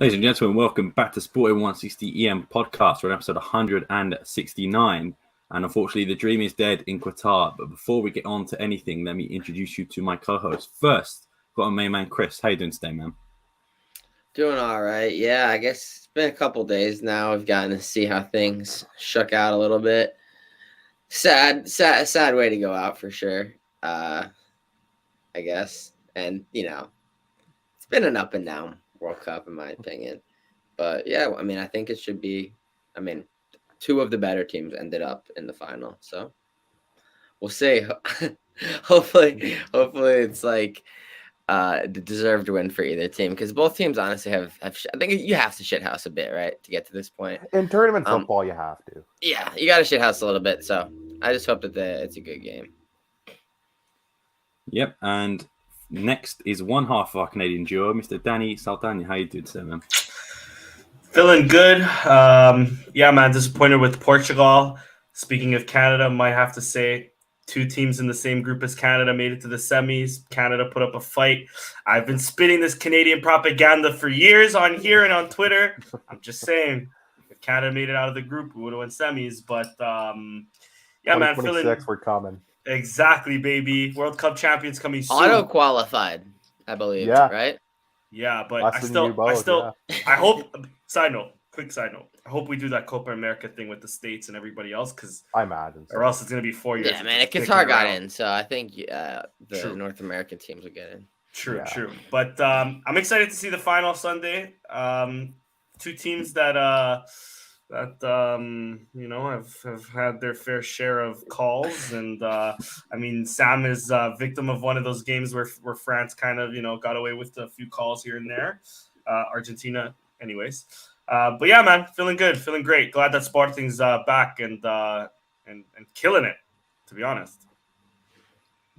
Ladies and gentlemen, welcome back to Sporting160EN podcast for episode 169. And unfortunately, the dream is dead in Qatar. But before we get on to anything, let me introduce you to my co-host. First, got a main man, Chris. How you doing today, man? Doing all right. Yeah, I guess it's been a couple days now. We've gotten to see how things shook out a little bit. Sad way to go out for sure. I guess. And, it's been an up and down World Cup in my opinion. But yeah, I mean, I think it should be, two of the better teams ended up in the final. So we'll see. hopefully it's like the deserved win for either team, because both teams honestly have I think you have to shithouse a bit, right, to get to this point. In tournament football, you have to. Yeah, you got to shithouse a little bit. So I just hope that it's a good game. Yep, and next is one half of our Canadian duo, Mr. Danny Saldana. How you doing today, man? Feeling good. Yeah, man, disappointed with Portugal. Speaking of Canada, might have to say two teams in the same group as Canada made it to the semis. Canada put up a fight. I've been spitting this Canadian propaganda for years on here and on Twitter. I'm just saying, if Canada made it out of the group, we would have won semis. But, yeah, man, feeling... we're coming. Exactly, baby. World Cup champions coming soon. Auto-qualified, I believe, right? Yeah, but I hope, quick side note, I hope we do that Copa America thing with the States and everybody else, because I imagine so. Or else it's going to be 4 years. Yeah, man, Qatar got in, so I think the North American teams will get in. True. But I'm excited to see the final Sunday. Two teams that have had their fair share of calls, and Sam is a victim of one of those games where France kind of got away with a few calls here and there. Argentina, anyways. But yeah, man, feeling good, feeling great. Glad that Sporting's back and killing it, to be honest.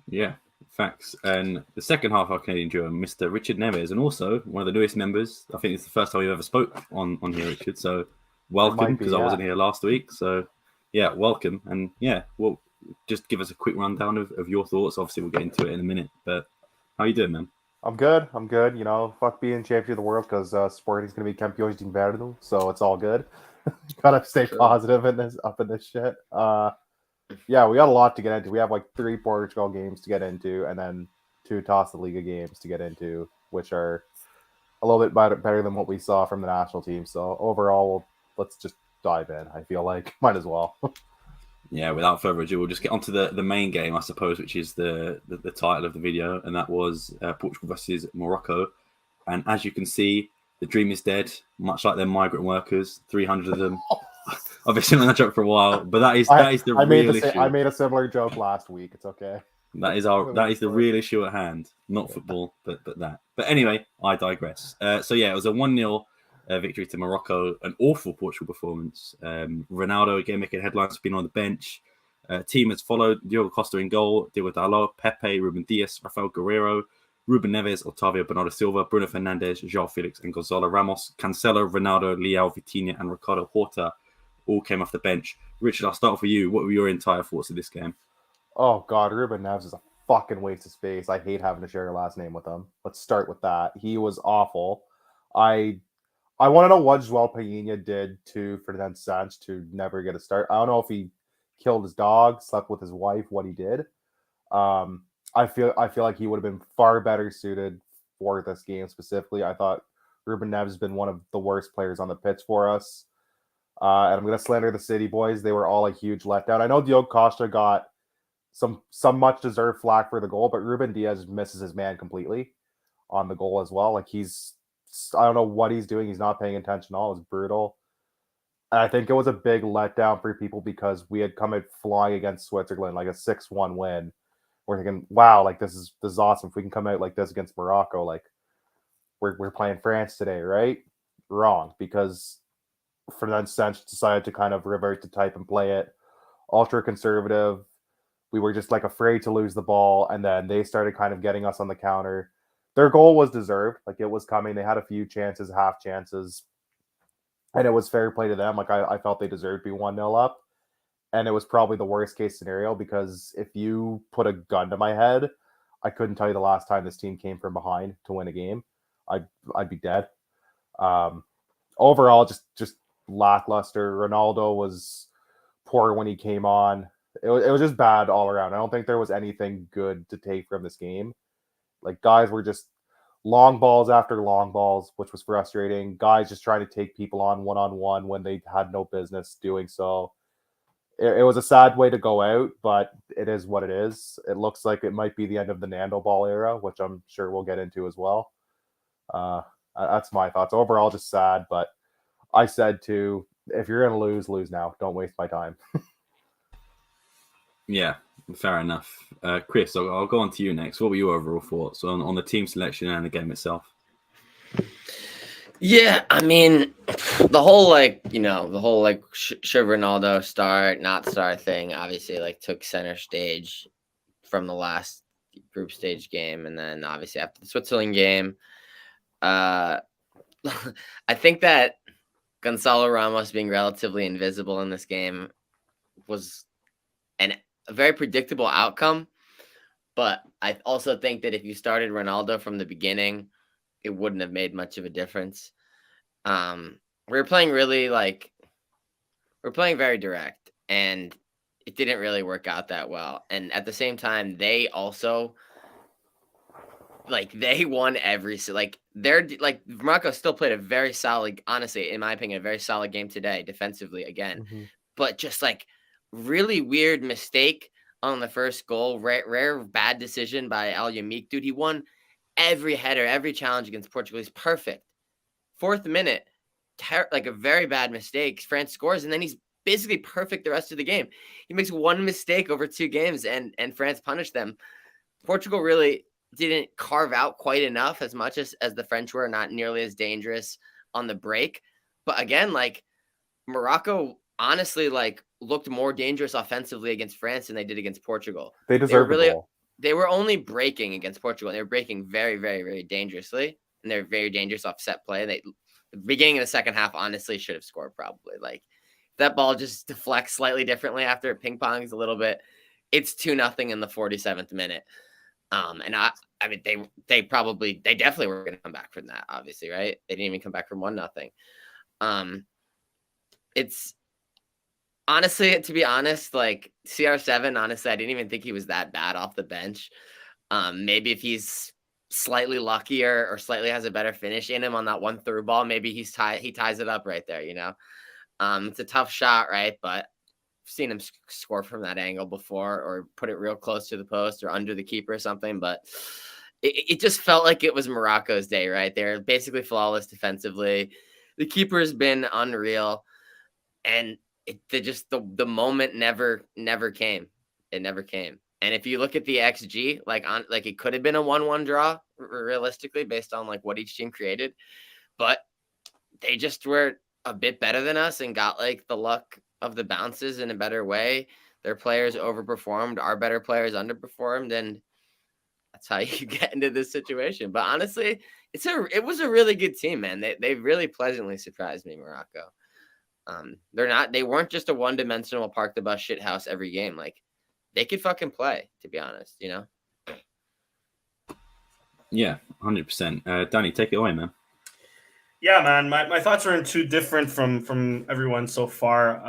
Yeah, facts. And the second half of our Canadian duo, Mr. Richard Neves, and also one of the newest members. I think it's the first time we've ever spoke on here, Richard. So welcome, because I wasn't here last week. So yeah, welcome. And yeah, well, just give us a quick rundown of your thoughts. Obviously, we'll get into it in a minute. But how you doing, man? I'm good. Fuck being champion of the world, because Sporting's going to be campeões de inverno, so it's all good. Gotta stay positive in this shit. Yeah, we got a lot to get into. We have like 3 Portugal games to get into, and then 2 Taça Liga games to get into, which are a little bit better than what we saw from the national team. So overall, let's just dive in. I feel like might as well. Yeah, without further ado, we'll just get onto the main game, I suppose, which is the title of the video, and that was Portugal versus Morocco. And as you can see, the dream is dead, much like their migrant workers, 300 of them. I've been saying that joke for a while, but that is the real issue. I made a similar joke last week. It's okay. That is the real issue at hand, not football, but that. But anyway, I digress. So yeah, it was a 1-0 victory to Morocco. An awful Portugal performance. Ronaldo again making headlines, being on the bench. Team has followed: Diogo Costa in goal, Diogo Dalot, Pepe, Ruben Dias, Rafael Guerreiro, Ruben Neves, Otavio Bernardo Silva, Bruno Fernandes, João Felix, and Gonzalo Ramos. Cancelo, Ronaldo, Leao, Vitinha, and Ricardo Horta all came off the bench. Richard, I'll start off with you. What were your entire thoughts of this game? Oh God, Ruben Neves is a fucking waste of space. I hate having to share your last name with him. Let's start with that. He was awful. I want to know what João Pedinha did to Fernando Santos to never get a start. I don't know if he killed his dog, slept with his wife, what he did. I feel like he would have been far better suited for this game specifically. I thought Ruben Neves has been one of the worst players on the pitch for us. And I'm going to slander the City boys. They were all a huge letdown. I know Diogo Costa got some much deserved flack for the goal, but Ruben Dias misses his man completely on the goal as well. Like I don't know what he's doing. He's not paying attention at all. It was brutal. And I think it was a big letdown for people because we had come out flying against Switzerland, like a 6-1 win. We're thinking, wow, like this is awesome. If we can come out like this against Morocco, like we're playing France today, right? Wrong, because Fernando Santos decided to kind of revert to type and play it ultra conservative. We were just like afraid to lose the ball, and then they started kind of getting us on the counter. Their goal was deserved, like it was coming. They had a few chances, half chances, and it was fair play to them. Like I felt they deserved to be 1-0 up, and it was probably the worst case scenario, because if you put a gun to my head, I couldn't tell you the last time this team came from behind to win a game. I'd be dead. Overall, just lackluster. Ronaldo was poor when he came on. It was just bad all around. I don't think there was anything good to take from this game. Like, guys were just long balls after long balls, which was frustrating. Guys just trying to take people on one-on-one when they had no business doing so. It was a sad way to go out, but it is what it is. It looks like it might be the end of the Nando ball era, which I'm sure we'll get into as well. That's my thoughts. Overall, just sad, but I said to, if you're going to lose now. Don't waste my time. Yeah, fair enough. Chris, I'll go on to you next. What were your overall thoughts on the team selection and the game itself? Yeah, I mean, the whole should Ronaldo start, not start thing obviously like took center stage from the last group stage game, and then obviously after the Switzerland game. I think that Gonzalo Ramos being relatively invisible in this game was a very predictable outcome, but I also think that if you started Ronaldo from the beginning, it wouldn't have made much of a difference. We were playing very direct, and it didn't really work out that well. And at the same time, they also they won Morocco still played a very solid, honestly, in my opinion, a very solid game today defensively again. Mm-hmm. But just really weird mistake on the first goal, rare bad decision by Al Yamik, dude. He won every header, every challenge against Portugal. He's perfect. 4th minute, a very bad mistake. France scores, and then he's basically perfect the rest of the game. He makes one mistake over 2 games, and France punished them. Portugal really didn't carve out quite enough, as much as the French were, not nearly as dangerous on the break. But again, Morocco honestly looked more dangerous offensively against France than they did against Portugal. They deserved the goal. They were only breaking against Portugal. They were breaking very, very, very dangerously, and they're very dangerous off set play. The beginning of the second half honestly should have scored probably. That ball just deflects slightly differently after it ping pongs a little bit. It's 2-0 in the 47th minute. And I mean, they definitely were going to come back from that, obviously, right? They didn't even come back from 1-0. It's honestly, to be honest, CR7, honestly, I didn't even think he was that bad off the bench. Maybe if he's slightly luckier or slightly has a better finish in him on that one through ball, maybe he ties it up right there, It's a tough shot, right? But I've seen him score from that angle before, or put it real close to the post or under the keeper or something. But it just felt like it was Morocco's day, right? They're basically flawless defensively. The keeper's been unreal, and the moment never came. It never came. And if you look at the XG, it could have been a 1-1 draw realistically based on what each team created, but they just were a bit better than us and got the luck of the bounces in a better way. Their players overperformed, our better players underperformed, and that's how you get into this situation. But honestly, it was a really good team, man. They really pleasantly surprised me, Morocco. They weren't just a one-dimensional park the bus shit house every game. They could fucking play, to be honest, Yeah, 100%. Danny, take it away, man. Yeah, man. My thoughts are too different from everyone so far.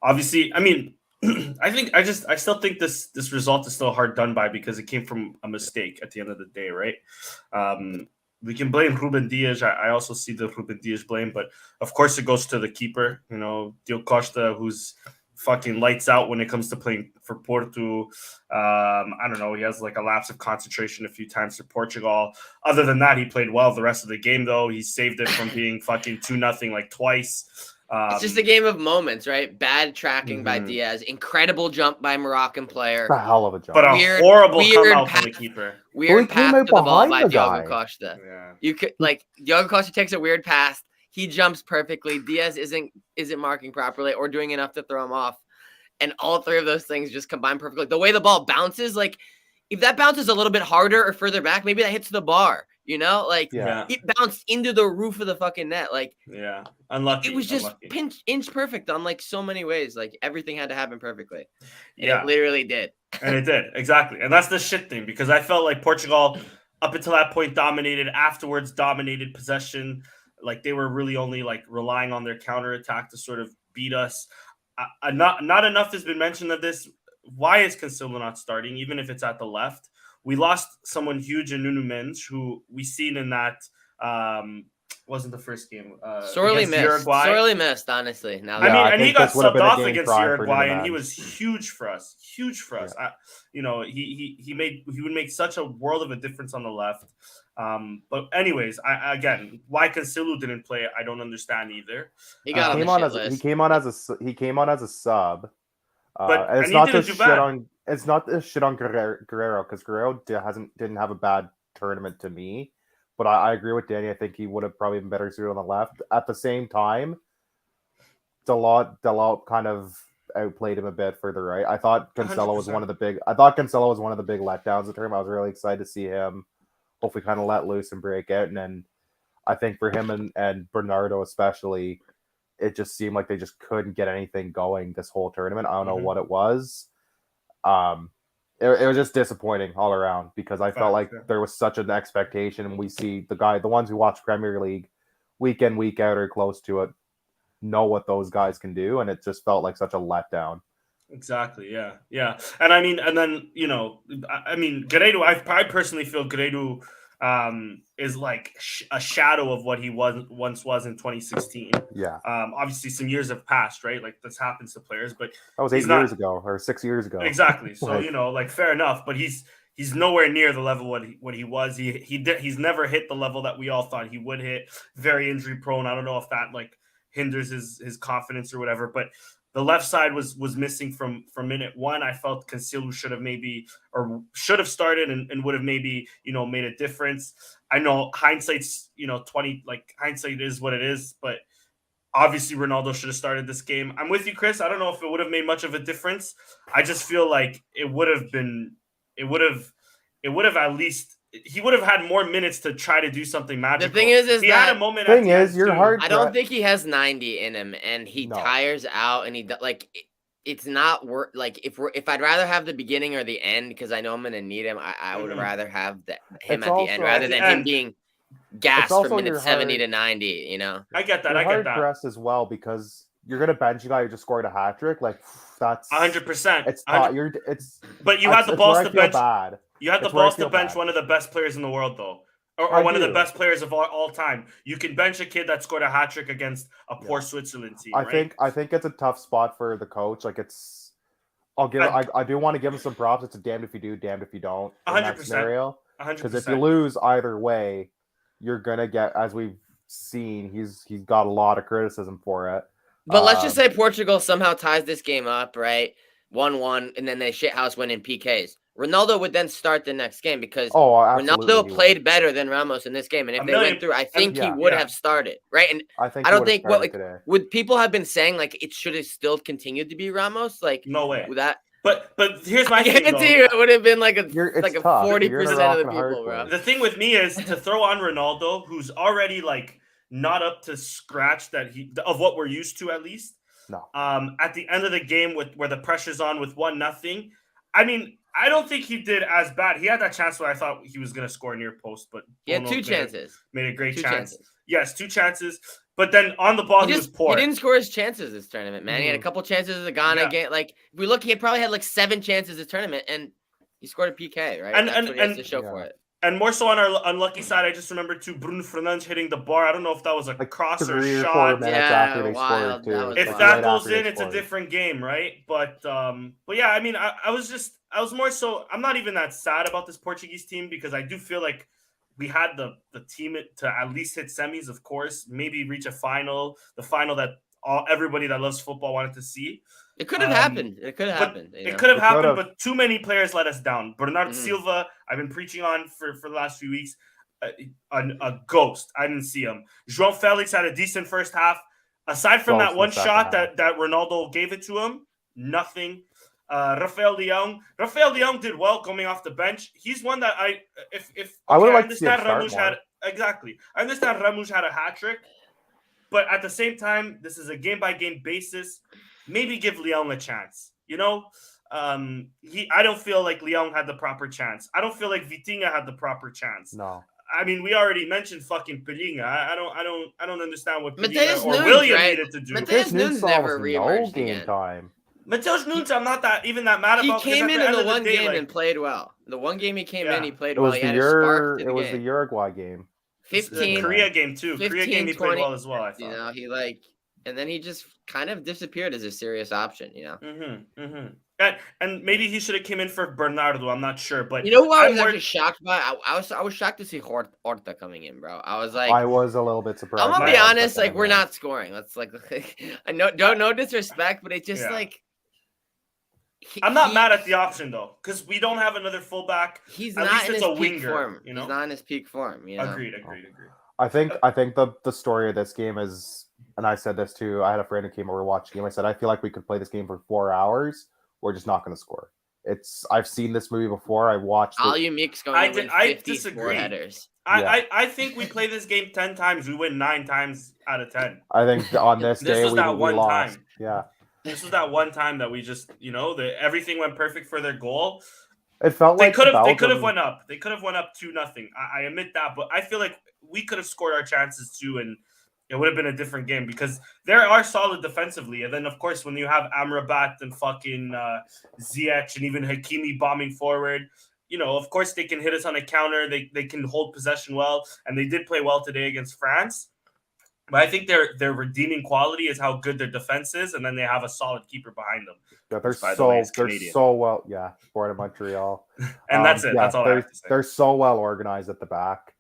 Obviously, I mean, I still think this result is still hard done by because it came from a mistake at the end of the day, right? We can blame Ruben Dias. I also see the Ruben Dias blame, but of course it goes to the keeper, Diogo Costa, who's fucking lights out when it comes to playing for Porto. I don't know. He has a lapse of concentration a few times for Portugal. Other than that, he played well the rest of the game, though. He saved it from being fucking 2-0 twice. It's just a game of moments, right? Bad tracking by Diaz. Incredible jump by Moroccan player. It's a hell of a jump. But a horrible come out from the keeper. Weird pass to the ball by Diogo Costa. Yeah. You could Diogo Costa takes a weird pass. He jumps perfectly. Diaz isn't marking properly or doing enough to throw him off. And all 3 of those things just combine perfectly. The way the ball bounces, if that bounces a little bit harder or further back, maybe that hits the bar, It bounced into the roof of the fucking net. Yeah, unlucky. It was just inch perfect on so many ways. Everything had to happen perfectly. And it literally did. And it did, exactly. And that's the shit thing, because I felt like Portugal, up until that point, dominated. Afterwards, dominated possession. Like they were really only like relying on their counterattack to sort of beat us. Not enough has been mentioned of this. Why is Cancelo not starting, even if it's at the left? We lost someone huge in Nuno Mendes, who we seen in that wasn't the first game. Sorely against missed. Uruguay. Sorely missed, honestly. Now, Yeah, I and he think got this would have subbed been a off game against prime for Uruguay, Nuno and he Mendes. was huge for us. Huge for us. He would make such a world of a difference on the left. But anyways, again, why Cancelo didn't play, I don't understand either. he got on the shit list. He came on as a sub. But and and he didn't do bad. It's not to shit on Guerrero because Guerrero didn't have a bad tournament to me. But I agree with Danny. I think he would have probably been better suited on the left. At the same time, Dalot kind of outplayed him a bit further right. I thought Cancelo was 100%. one of the big. I thought Cancelo was one of the big letdowns of the tournament. I was really excited to see him hopefully kind of let loose and break out. And then I think for him and Bernardo especially, it just seemed like they just couldn't get anything going this whole tournament. I don't know what it was. It was just disappointing all around because I felt like there was such an expectation, and we see the ones who watch Premier League week in, week out or close to it know what those guys can do, and it just felt like such a letdown. Exactly. Yeah. And I mean, and then Guerrero. I personally feel Guerrero is like a shadow of what he once was in 2016. Yeah. Obviously, some years have passed, right? Like this happens to players, but that was 8 years ago or 6 years ago. Exactly. So fair enough. But he's nowhere near the level what he was. He's never hit the level that we all thought he would hit. Very injury prone. I don't know if that like hinders his confidence or whatever, but the left side was missing from minute one. I felt Cancelo should have started and would have maybe made a difference. I know hindsight's 20, like hindsight is what it is, but obviously Ronaldo should have started this game. I'm with you, Chris. I don't know if it would have made much of a difference. I just feel like it would have at least. He would have had more minutes to try to do something magical. The thing is he had a moment. You're hard. I don't think he has 90 in him, and he tires out, and it's not worth. Like if I'd rather have the beginning or the end because I know I'm gonna need him, I would rather have him at the end rather than him being gassed from minute 70 to 90. I get that. You're hard pressed as well because you're gonna bench a guy who just scored a hat trick. Like that's 100%. It's not. But you had the balls to bench. Bad. You had the balls to bench one of the best players in the world, though, or one of the best players of all time. You can bench a kid that scored a hat trick against a poor Switzerland team. I think it's a tough spot for the coach. Like I do want to give him some props. It's a damned if you do, damned if you don't. 100%. Scenario, because if you lose either way, you're gonna get, as we've seen, he's got a lot of criticism for it. But let's just say Portugal somehow ties this game up, right? 1-1, and then they shithouse win in PKs. Ronaldo would then start the next game because Ronaldo played better than Ramos in this game. And if they went through, I think he would have started, right? And I don't think would people have been saying like it should have still continued to be Ramos? Like no way. With that. But here's my thing. I guarantee you it would have been like a 40% of the people, bro. The thing with me is to throw on Ronaldo, who's already like not up to scratch of what we're used to at least. No. At the end of the game where the pressure's on with 1-0. I mean, I don't think he did as bad. He had that chance where I thought he was going to score near post, but he had two chances. Made a great chance. Yes, 2 chances. But then on the ball, he was poor. He didn't score his chances this tournament, man. He had a couple chances in the Ghana game. Like, if we look, he probably had like 7 chances this tournament, and he scored a PK, right? That's what he has to show for it. And more so on our unlucky side, I just remember Bruno Fernandes hitting the bar. I don't know if that was a cross or a shot. Yeah, wild. If that goes in, it's a different game, right? But yeah, I mean, I was more so. I'm not even that sad about this Portuguese team because I do feel like we had the team to at least hit semis, of course, maybe reach a final, the final that everybody that loves football wanted to see. It could have happened. It could have happened. It could have happened, but too many players let us down. Bernardo Silva, I've been preaching on for the last few weeks, a ghost. I didn't see him. João Felix had a decent first half. Aside from that one shot that Ronaldo gave it to him, nothing. Rafael Leão did well coming off the bench. He's one that I would like to see him start more. I understand Ramos had a hat trick, but at the same time, this is a game by game basis. Maybe give Leão a chance. I don't feel like Leão had the proper chance. I don't feel like Vitinha had the proper chance. No. I mean, we already mentioned fucking Pelinga. I don't understand what Mateus Pelinga or Nunes, William right? needed to do. Mateus Nunes never no reemerged game again. time. Mateus Nunes, I'm not that mad He about. came in the the one day, game like, and played well. The one game he came in, he played It well. was He the had a spark to the it was game. the Uruguay game. 15, Korea game too. 15, Korea game he played 20, well as well. I thought. You know, and then he just kind of disappeared as a serious option. You know. And maybe he should have came in for Bernardo. I'm not sure, but You know what I was actually shocked by? I was shocked to see Horta coming in, bro. I was like, I was a little bit surprised. I'm gonna by be Horta honest, like coming we're in. not scoring. Let's like, I know, no disrespect, but it's just like. I'm not mad at the option though, because we don't have another fullback. He's at not least in it's his a peak winger, form. you know? He's not in his peak form. You know? Agreed. I think the story of this game is, and I said this too. I had a friend who came over to watch the game. I said I feel like we could play this game for 4 hours. We're just not going to score. I've seen this movie before. I watched. Al-Yumik's going to win 50 disagree. headers. I think we play this game 10 times. We win 9 times out of 10. I think on this day was we that one lost. time. Yeah. This was that one time that we just, everything went perfect for their goal. It felt they like could have went up. They could have went up 2-0. I admit that, but I feel like we could have scored our chances too, and it would have been a different game because they are solid defensively. And then of course when you have Amrabat and fucking Ziyech and even Hakimi bombing forward, of course they can hit us on a counter. They can hold possession well, and they did play well today against France. But I think their redeeming quality is how good their defense is, and then they have a solid keeper behind them. Yeah, they're so well. Yeah, Sport of Montreal, and that's it. Yeah, that's all I have to say. They're so well organized at the back.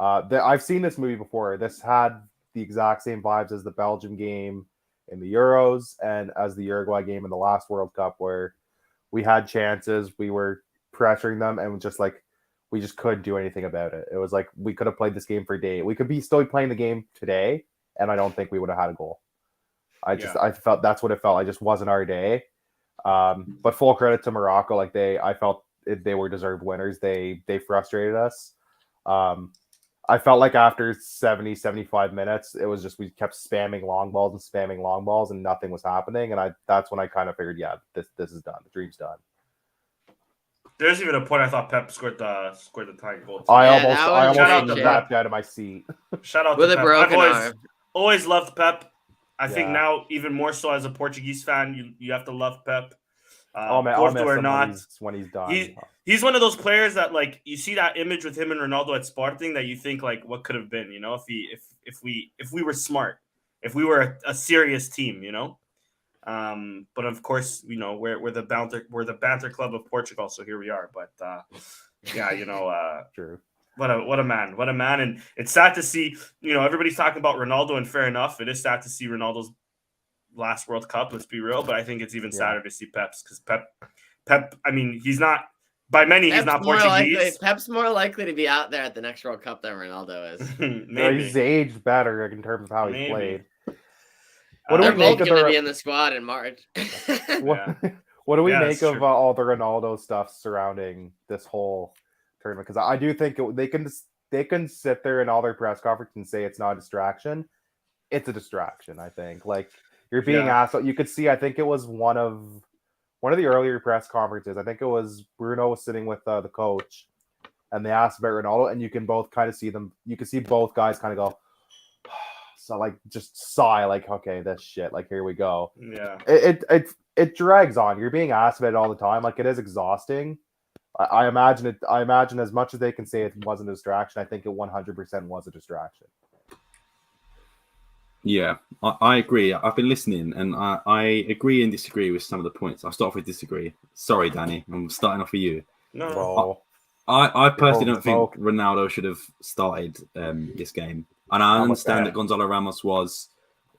I've seen this movie before. This had the exact same vibes as the Belgium game in the Euros and as the Uruguay game in the last World Cup, where we had chances, we were pressuring them, and we just couldn't do anything about it. It was like we could have played this game for a day. We could be still playing the game today, and I don't think we would have had a goal. I felt that's what it felt. I just wasn't our day. But full credit to Morocco. I felt they were deserved winners. They frustrated us. I felt like after 70, 75 minutes, it was just we kept spamming long balls and nothing was happening. And that's when I kind of figured, yeah, this is done. The dream's done. There's even a point I thought Pep scored the tying goal. I almost laughed out of my seat. Shout out with to a Pep. broken I've arm. always loved Pep. I think now even more so as a Portuguese fan, you have to love Pep. I'll miss him or not when he's done. He's one of those players that you see that image with him and Ronaldo at Sporting that you think what could have been, if we were smart, if we were a serious team, but of course, we're the banter club of Portugal, so here we are. But True. What a man, and it's sad to see. Everybody's talking about Ronaldo, and fair enough, it is sad to see Ronaldo's last World Cup. Let's be real, but I think it's even sadder to see Pep's because Pep. I mean, he's not by many. He's not Portuguese. Pep's more likely to be out there at the next World Cup than Ronaldo is. Maybe. He's aged better in terms of how he played. They're both going to be in the squad in March. What do we make of all the Ronaldo stuff surrounding this whole tournament? Because I do think they can sit there in all their press conferences and say it's not a distraction. It's a distraction. I think you're being asked. You could see. I think it was one of the earlier press conferences. I think it was Bruno was sitting with the coach, and they asked about Ronaldo, and you can both kind of see them. You can see both guys kind of go. So just sigh okay, this shit, here we go. Yeah. It drags on. You're being asked about it all the time. It is exhausting. I imagine as much as they can say it wasn't a distraction, I think it 100% was a distraction. Yeah, I agree. I've been listening, and I agree and disagree with some of the points. I'll start off with disagree. Sorry, Danny. I'm starting off with you. No. I personally don't think Ronaldo should have started this game. And I understand that Gonzalo Ramos was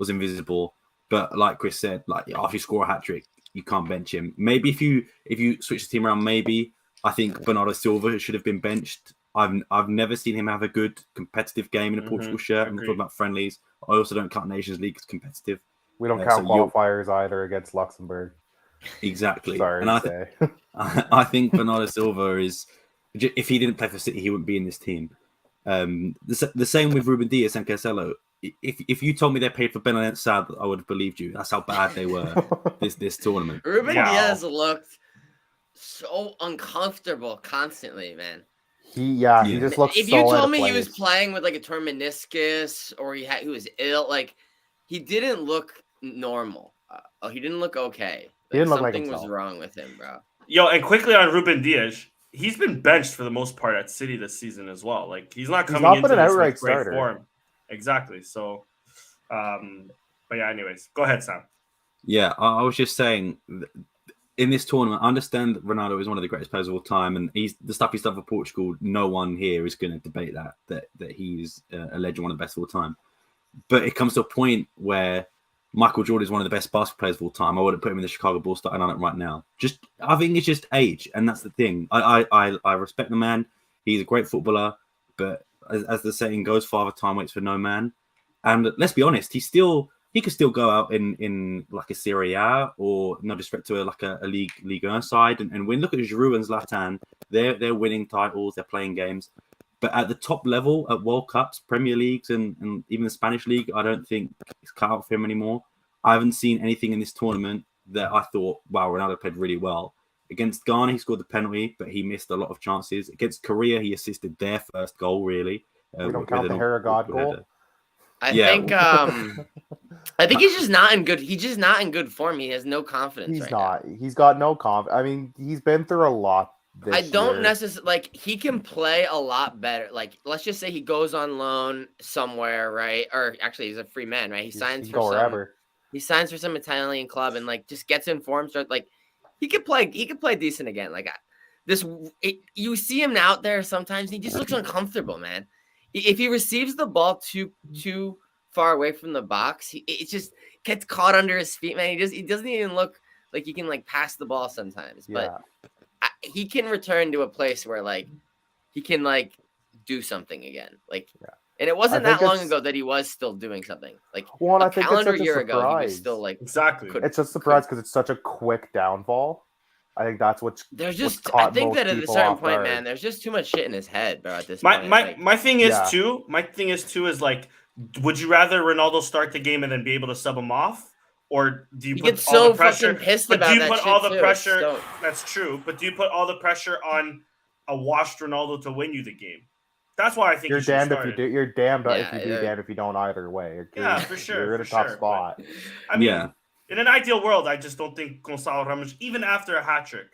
invisible, but like Chris said, after you score a hat trick, you can't bench him. Maybe if you switch the team around, maybe I think Bernardo Silva should have been benched. I've never seen him have a good competitive game in a Portugal shirt. I'm talking about friendlies. I also don't count Nations League as competitive. We don't count qualifiers either against Luxembourg. Exactly. Sorry and to say. I think Bernardo Silva is. If he didn't play for City, he wouldn't be in this team. The same with Ruben Dias and Cancelo. If you told me they paid for Benedict Sad, I would have believed you. That's how bad they were this tournament. Ruben Dias looked so uncomfortable constantly, man. He Yeah. just looks. If so you out told of me he was place. playing with like a torn meniscus or he was ill, like he didn't look normal. He didn't look okay. He didn't look like something was himself. wrong with him, bro. Yo, and quickly on Ruben Dias, he's been benched for the most part at City this season as well. Like he's not coming not into been an this outright with great starter. form. Exactly. So, but yeah. Anyways, go ahead, Sam. Yeah, I was just saying, in this tournament, I understand that Ronaldo is one of the greatest players of all time, and the stuff he's done for Portugal. No one here is going to debate that he's a legend, one of the best of all time. But it comes to a point where Michael Jordan is one of the best basketball players of all time. I wouldn't put him in the Chicago Bulls starting on it right now. I think it's just age, and that's the thing. I respect the man. He's a great footballer, but as the saying goes, "Father Time waits for no man." And let's be honest, he could still go out in like a Serie A or no disrespect to a Ligue 1 side and win. Look at Giroud and Zlatan. They're winning titles, they're playing games. But at the top level, at World Cups, Premier Leagues, and even the Spanish League, I don't think it's cut out for him anymore. I haven't seen anything in this tournament that I thought, wow, Ronaldo played really well. Against Ghana, he scored the penalty, but he missed a lot of chances. Against Korea, he assisted their first goal, really. We don't count the Hera God goal. I think he's just not in good. He's just not in good form. He has no confidence. He's not. Now. He's got no confidence. I mean, he's been through a lot. I don't necessarily like. He can play a lot better. Like, let's just say he goes on loan somewhere, right? Or actually, he's a free man, right? He signs for wherever. He signs for some Italian club and like just gets in form. Start like he could play. He could play decent again. Like you see him out there sometimes. He just looks uncomfortable, man. If he receives the ball too far away from the box, it just gets caught under his feet, man. He doesn't even look like he can like pass the ball sometimes. But he can return to a place where like he can like do something again. Like, and it wasn't that long ago that he was still doing something. Like I think calendar year ago, he was still like exactly. It's a surprise because it's such a quick downfall. I think that's what's I think that at a certain point, man, there's just too much shit in his head, bro. At this point, my thing is too. My thing is too is like, would you rather Ronaldo start the game and then be able to sub him off, or do you put all the pressure? Pissed about do you that put shit all the too. pressure? That's true, but do you put all the pressure on a washed Ronaldo to win you the game? That's why I think you're damned if you do. You're damned if you do, damned if you don't. Either way, for sure. You're in a tough spot. But, I mean, in an ideal world, I just don't think Gonçalo Ramos, even after a hat trick,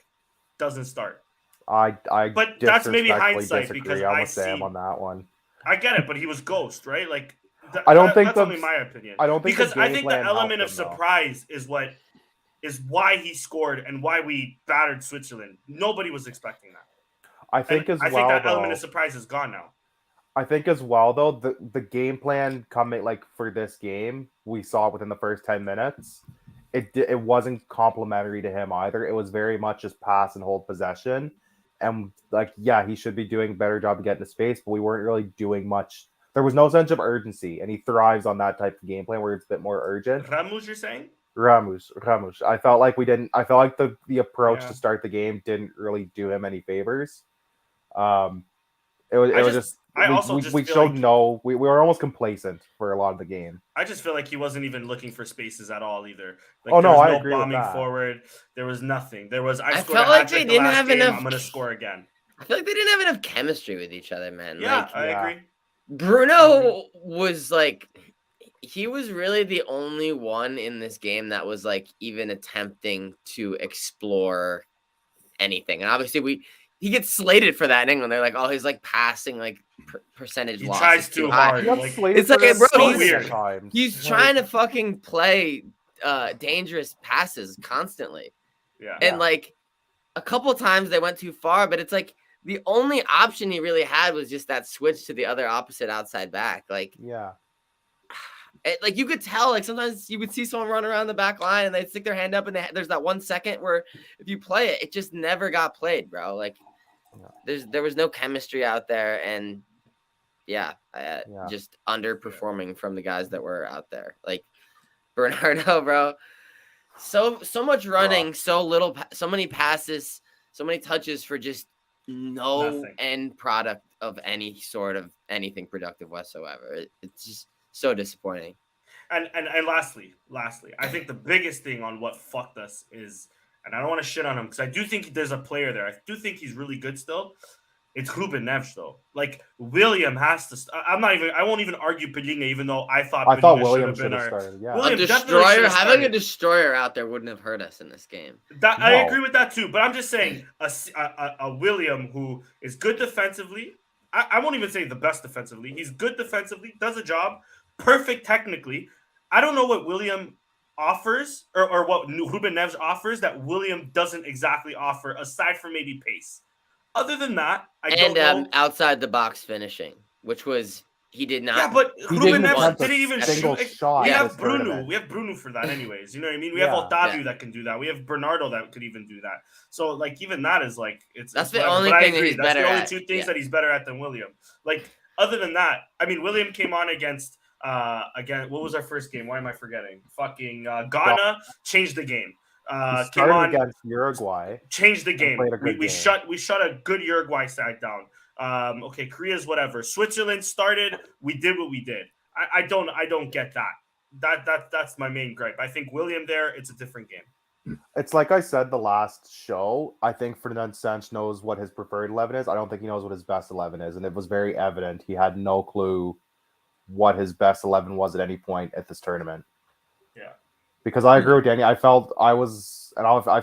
doesn't start. But that's maybe hindsight because I see him on that one. I get it, but he was ghost, right? Like I don't think that's only my opinion. I don't think because I think the element of surprise is why he scored and why we battered Switzerland. Nobody was expecting that. I think that element of surprise is gone now. I think as well though the game plan coming like for this game we saw within the first 10 minutes. It wasn't complimentary to him either. It was very much just pass and hold possession. And like, he should be doing a better job of getting to space, but we weren't really doing much. There was no sense of urgency, and he thrives on that type of game plan where it's a bit more urgent. Ramos, you're saying? Ramos. I felt like I felt like the approach to start the game didn't really do him any favors. We were almost complacent for a lot of the game. I just feel like he wasn't even looking for spaces at all either. Like, I was agree bombing with that. forward. There was nothing. I felt like they didn't have enough. I'm gonna score again. I feel like they didn't have enough chemistry with each other, man. Yeah, I agree. Bruno was like, he was really the only one in this game that was like even attempting to explore anything. And obviously he gets slated for that in England. They're like, oh, he's like passing like percentage loss. He tries too hard. It's like, bro, so weird. He's trying to fucking play dangerous passes constantly. Yeah. And like a couple times they went too far, but it's like the only option he really had was just that switch to the other opposite outside back. Like, like you could tell, like sometimes you would see someone run around the back line and they'd stick their hand up and there's that 1 second where if you play it, it just never got played, bro. Like there was no chemistry out there, and just underperforming from the guys that were out there. Like Bernardo, bro, so much running, so many passes, so many touches for just no end product of any sort of anything productive whatsoever. It's just so disappointing. And lastly, I think the biggest thing on what fucked us is, and I don't want to shit on him because I do think there's a player there. I do think he's really good still. It's Ruben Neves though. Like William has to. I won't even argue Padinha, even though I thought William should have started. Yeah, William A definitely destroyer, should have having a started. destroyer out there wouldn't have hurt us in this game. I agree with that too. But I'm just saying a William who is good defensively. I won't even say the best defensively. He's good defensively, does a job, perfect technically. I don't know what William offers or what Ruben Neves offers that William doesn't exactly offer, aside from maybe pace. Other than that, I don't know. Outside the box finishing, which was he did not. Yeah, but he Ruben didn't Neves attempt didn't a even single shoot. shot. We in have this Bruno. tournament. We have Bruno for that, anyways. You know what I mean? We Yeah. have Otavio that can do that. We have Bernardo that could even do that. So, like, even that is like That's it's the only thing that he's That's better the only at. two things that he's better at than William. Like, other than that, I mean, William came on against what was our first game? Why am I forgetting? Fucking Ghana changed the game. He started against Uruguay. Changed the game. We game. shut a good Uruguay side down. Okay, Korea's whatever. Switzerland started. We did what we did. I don't get that. That's my main gripe. I think William there. It's a different game. It's like I said the last show. I think Fernand Sanch knows what his preferred 11 is. I don't think he knows what his best 11 is, and it was very evident he had no clue what his best 11 was at any point at this tournament. Yeah. Because I agree with Danny. I've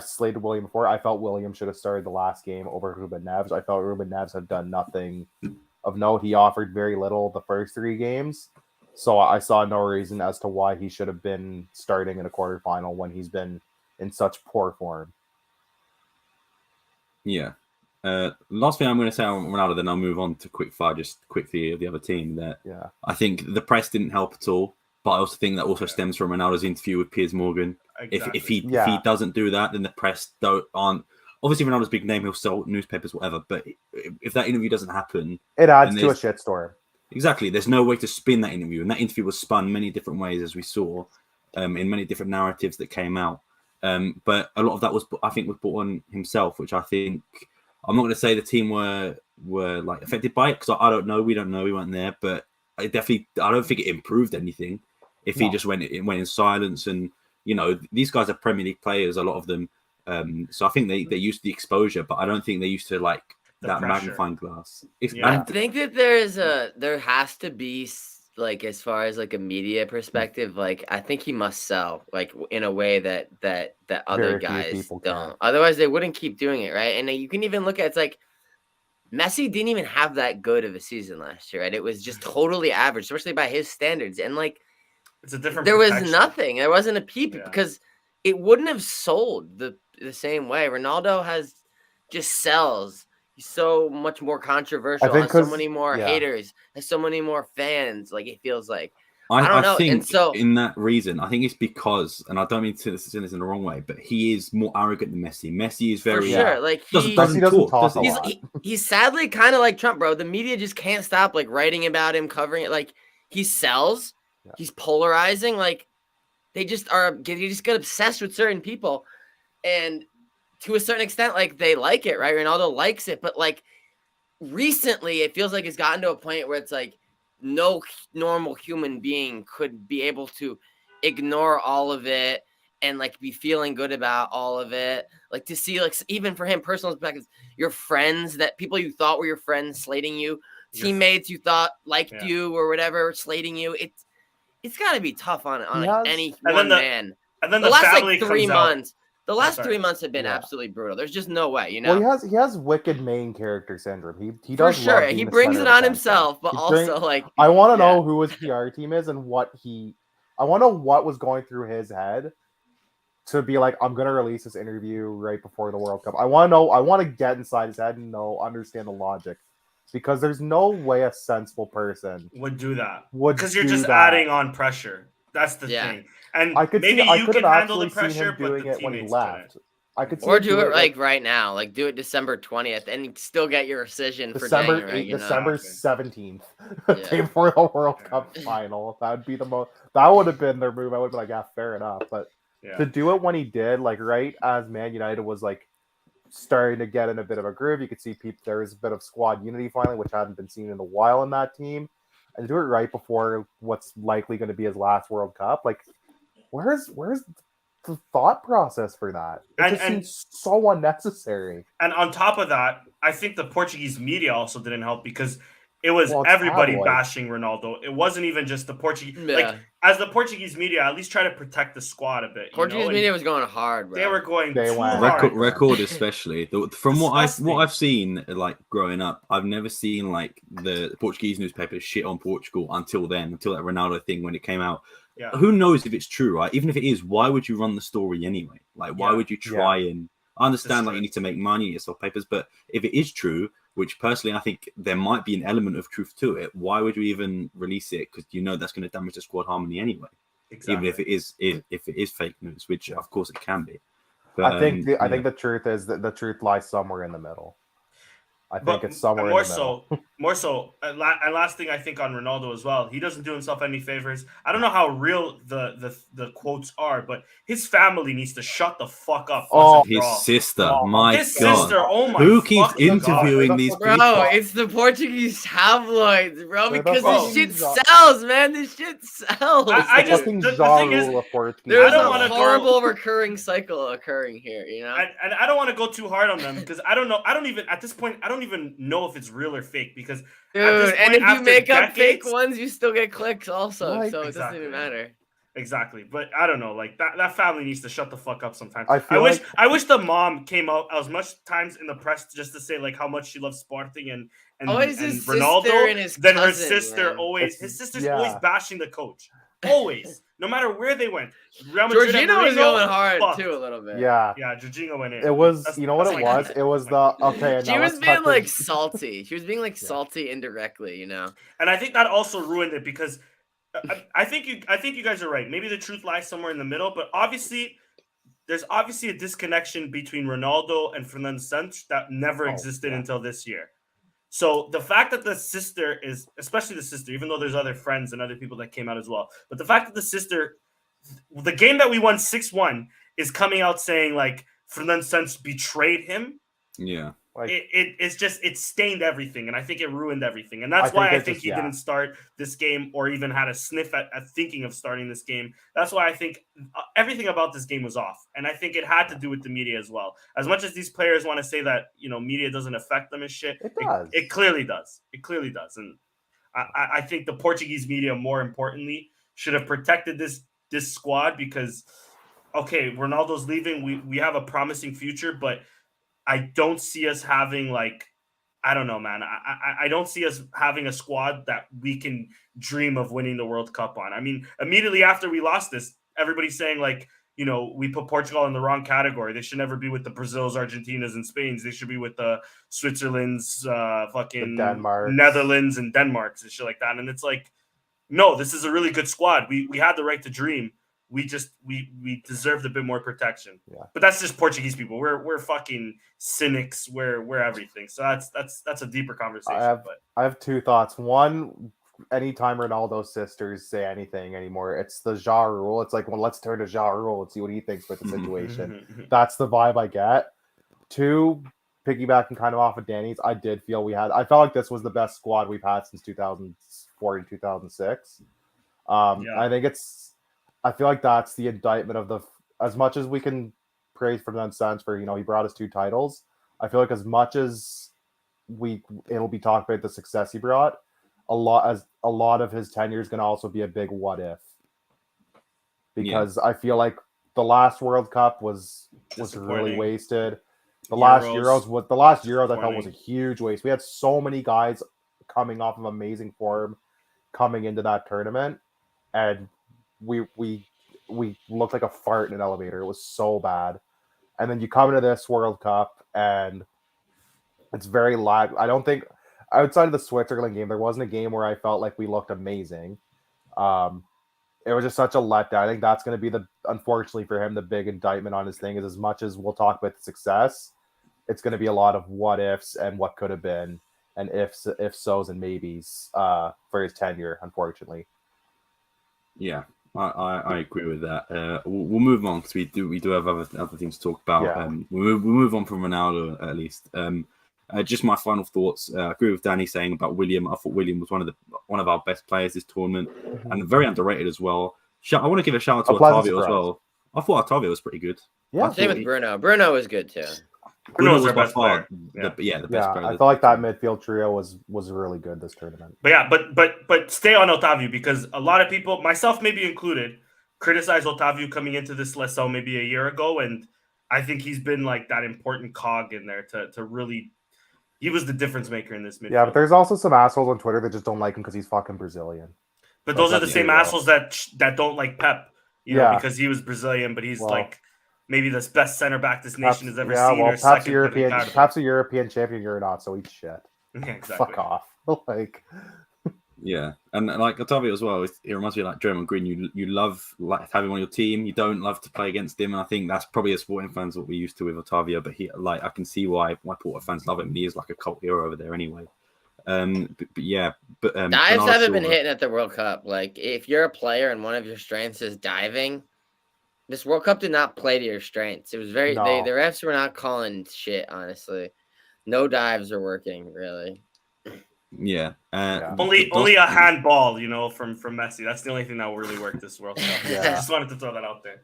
slated William before. I felt William should have started the last game over Ruben Neves. I felt Ruben Neves had done nothing of note. He offered very little the first 3 games. So I saw no reason as to why he should have been starting in a quarterfinal when he's been in such poor form. Yeah. Last thing I'm going to say on Ronaldo, then I'll move on to quick fire, just quickly of the other team. That I think the press didn't help at all. But I also think that also stems from Ronaldo's interview with Piers Morgan. Exactly. If he doesn't do that, then the press aren't. Obviously, Ronaldo's a big name. He'll sell newspapers, whatever. But if that interview doesn't happen, it adds to a shitstorm. Exactly. There's no way to spin that interview, and that interview was spun many different ways, as we saw, in many different narratives that came out. But a lot of that was brought on himself, which I think I'm not going to say the team were like affected by it because I don't know. We don't know. We weren't there, but I don't think it improved anything. If he just went in silence, and these guys are Premier League players, a lot of them. So I think they're used to the exposure, but I don't think they're used to like that magnifying glass. I think that there has to be like, as far as like a media perspective, like I think he must sell like in a way that other guys don't. Otherwise, they wouldn't keep doing it, right? And you can even look at it's like Messi didn't even have that good of a season last year, right? It was just totally average, especially by his standards, and like. It's a different. There was nothing. There wasn't a peep because it wouldn't have sold the same way. Ronaldo just sells. He's so much more controversial. Has so many more haters. Has so many more fans. Like it feels like. I don't know. Think and so in that reason, I think it's because, and I don't mean to say this in the wrong way, but he is more arrogant than Messi. Messi is very like he doesn't talk a lot. He's sadly kind of like Trump, bro. The media just can't stop like writing about him, covering it. Like he sells. He's polarizing. Like they just get obsessed with certain people, and to a certain extent, like they like it, right? Ronaldo likes it, but like recently, it feels like it's gotten to a point where it's like no normal human being could be able to ignore all of it and like be feeling good about all of it. Like to see, like even for him, personal perspectives, your friends, that people you thought were your friends slating you, teammates you thought liked you or whatever slating you. It's got to be tough on any one man. And then the last family like 3 months. The last 3 Sorry. months have been absolutely brutal. There's just no way, Well, he has wicked main character syndrome. He does for sure. He brings it on himself, but I want to know who his PR team is and I want to know what was going through his head to be like, I'm gonna release this interview right before the World Cup. I want to know. I want to get inside his head and understand the logic. Because there's no way a sensible person would do that. Because you're just adding on pressure. That's the thing. And I could maybe you can handle the see him pressure, but doing the it when he teammates left. couldn't. I could see or do it like right now, like do it December 20th, and still get your rescission for January. December 17th, day before the World Cup final. That would be the most. That would have been their move. I would have been like, yeah, fair enough. But to do it when he did, like right as Man United was like starting to get in a bit of a groove, you could see there was a bit of squad unity finally, which hadn't been seen in a while in that team, and to do it right before what's likely going to be his last World Cup, like where's the thought process for that? It just seems so unnecessary. And on top of that, I think the Portuguese media also didn't help because it was Well, it's everybody tabloid. bashing Ronaldo. It wasn't even just the Portuguese. Yeah. Like as the Portuguese media, at least try to protect the squad a bit. Portuguese And media was going hard, bro. they were going They too went. hard. Record especially. From what Disgusting. I've seen, like growing up, I've never seen like the Portuguese newspapers shit on Portugal until that Ronaldo thing when it came out. Yeah. Who knows if it's true, right? Even if it is, why would you run the story anyway? Like, why would you try and? I understand like you need to make money, you sell papers, but if it is true, which personally I think there might be an element of truth to it, why would you even release it? Because you know that's going to damage the squad harmony anyway. Exactly. Even if it is fake news, which of course it can be. But, I think the truth is that the truth lies somewhere in the middle. I think it's somewhere in the middle. More so. And last thing I think on Ronaldo as well, he doesn't do himself any favors. I don't know how real the quotes are, but his family needs to shut the fuck up. Oh, his sister, Oh, my his God. sister, oh my Who keeps fucking interviewing God. these Bro, people? it's the Portuguese tabloids, bro, They're because the this shit fucking sells, man. This shit sells. I just- fucking the Ja thing is, Rule of Portuguese. There's I don't a wanna go- horrible recurring cycle occurring here, you know? And I don't want to go too hard on them because I don't know. I don't even know if it's real or fake because Dude, this and point, if you after make up fake decades- ones, you still get clicks also, Like- so it Exactly. doesn't even matter. Exactly, but I don't know. Like that family needs to shut the fuck up sometimes. I wish the mom came out as much times in the press just to say like how much she loves Sporting and Always his Ronaldo. sister and his Then her cousin, sister man. always It's- sister's yeah. always bashing the coach. Always, no matter where they went. Real Madrid and Georgina was Mourinho, going hard fucked. too a little bit. Yeah. Yeah, Jorginho went in. It was, That's- you know what that's it like- was? It was okay. She now was let's being cut like this- salty. She was being like salty indirectly, you know. And I think that also ruined it because I think you guys are right. Maybe the truth lies somewhere in the middle, but there's obviously a disconnection between Ronaldo and Fernando Santos that never existed until this year. So the fact that the sister is, especially the sister, even though there's other friends and other people that came out as well, but the fact that the sister, the game that we won 6-1 is coming out saying like Fernando Santos betrayed him. Yeah. Like, It stained everything, and I think it ruined everything, and that's I why think I it's think just- he yeah. didn't start this game or even had a sniff at thinking of starting this game. That's why I think everything about this game was off, and I think it had to do with the media as well. As much as these players want to say that media doesn't affect them and shit, It does. It clearly does. It clearly does, and I think the Portuguese media, more importantly, should have protected this squad because, okay, Ronaldo's leaving. We have a promising future, but I don't see us having I don't know, man. I don't see us having a squad that we can dream of winning the World Cup on. I mean, immediately after we lost this, everybody's saying we put Portugal in the wrong category. They should never be with the Brazils, Argentinas, and Spains. They should be with the Switzerlands, fucking The Denmarks. Netherlands, and Denmarks and shit like that. And it's like, no, this is a really good squad. We had the right to dream. We deserved a bit more protection. Yeah. But that's just Portuguese people. We're fucking cynics. We're everything. So that's a deeper conversation. I have two thoughts. One, anytime Ronaldo's sisters say anything anymore, it's the Ja Rule. It's like, well, let's turn to Ja Rule and see what he thinks about the situation. That's the vibe I get. Two, piggybacking kind of off of Danny's, I felt like this was the best squad we've had since 2004 and 2006. I feel like that's the indictment of as much as we can praise Fernando Santos for, he brought us 2 titles. I feel like as much as it'll be talked about the success he brought, a lot of his tenure is going to also be a big what if, because I feel like the last World Cup was really wasted. The last Euros I felt was a huge waste. We had so many guys coming off of amazing form coming into that tournament, and we looked like a fart in an elevator. It was so bad. And then you come into this World Cup and it's very lag. I don't think outside of the Switzerland game, there wasn't a game where I felt like we looked amazing. It was just such a letdown. I think that's going to be unfortunately for him, the big indictment on his thing is, as much as we'll talk about the success, it's going to be a lot of what ifs and what could have been and if so's and maybes for his tenure, unfortunately. Yeah. I agree with that. We'll move on because we do have other things to talk about. Yeah. We'll move on from Ronaldo at least. Just my final thoughts. I agree with Danny saying about William. I thought William was one of our best players this tournament and very underrated as well. I want to give a shout out to Otavio as well. I thought Otavio was pretty good. Yeah, Same with Bruno. Bruno was good too. Bruno was was our by best far player. the best player. I felt like that midfield trio was really good this tournament. But yeah, but stay on Otavio because a lot of people, myself maybe included, criticized Otavio coming into this Seleção maybe a year ago, and I think he's been like that important cog in there to really. He was the difference maker in this midfield. Yeah, but there's also some assholes on Twitter that just don't like him because he's fucking Brazilian. But those are the that's same true, assholes that don't like Pep, you know, Yeah. because he was Brazilian, but he's like maybe the best center back this nation has ever Yeah, seen. well, Or second to Ricardo. Pep's a European champion. You're not, so eat shit. Yeah, exactly. Fuck off. Like, Yeah, and like Otavio as well. It reminds me of like Draymond Green. You love like having him on your team. You don't love to play against him. And I think that's probably as Sporting fans what we're used to with Otavio. But he like I can see why Porto fans love him. He is like a cult hero over there anyway. But yeah, but Dives haven't been hitting at the World Cup. Like, if you're a player and one of your strengths is diving, this World Cup did not play to your strengths. It was very the refs were not calling shit. Honestly, no dives are working really. Yeah, only a handball, you know, from Messi. That's the only thing that really worked this World Cup. Yeah. I just wanted to throw that out there.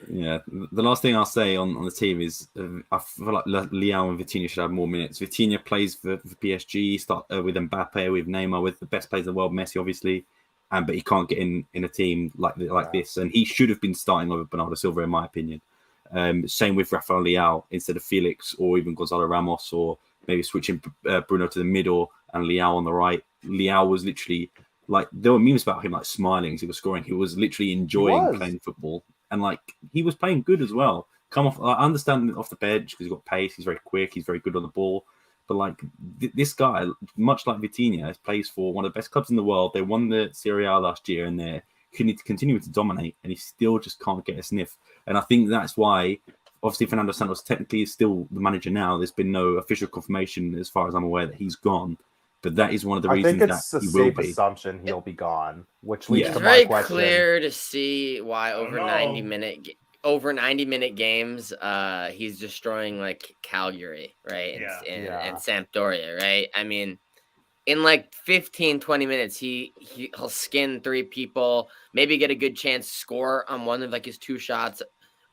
Yeah, the last thing I'll say on the team is I feel like Leao and Vitinha should have more minutes. Vitinha plays for PSG, start with Mbappe, with Neymar, with the best players in the world, Messi obviously, but he can't get in a team like this, and he should have been starting over Bernardo Silva in my opinion. Same with Rafael Leao instead of Felix or even Gonzalo Ramos, or maybe switching Bruno to the middle and Leao on the right. Leao was literally like, there were memes about him like smiling as he was scoring. He was literally enjoying playing football. And like he was playing good as well. Come off, I understand off the bench because he's got pace. He's very quick. He's very good on the ball. But like this guy, much like Vitinha, plays for one of the best clubs in the world. They won the Serie A last year, and they're continuing to dominate. And he still just can't get a sniff. And I think that's why, obviously, Fernando Santos technically is still the manager now. There's been no official confirmation, as far as I'm aware, that he's gone. But that is one of the reasons that he will be. I think it's a safe assumption he'll be gone, which leads to my question. It's very clear to see why over 90-minute games, he's destroying like Calgary, right? And Sampdoria, right? I mean, in like 15, 20 minutes, he'll skin 3 people, maybe get a good chance, score on one of like his 2 shots,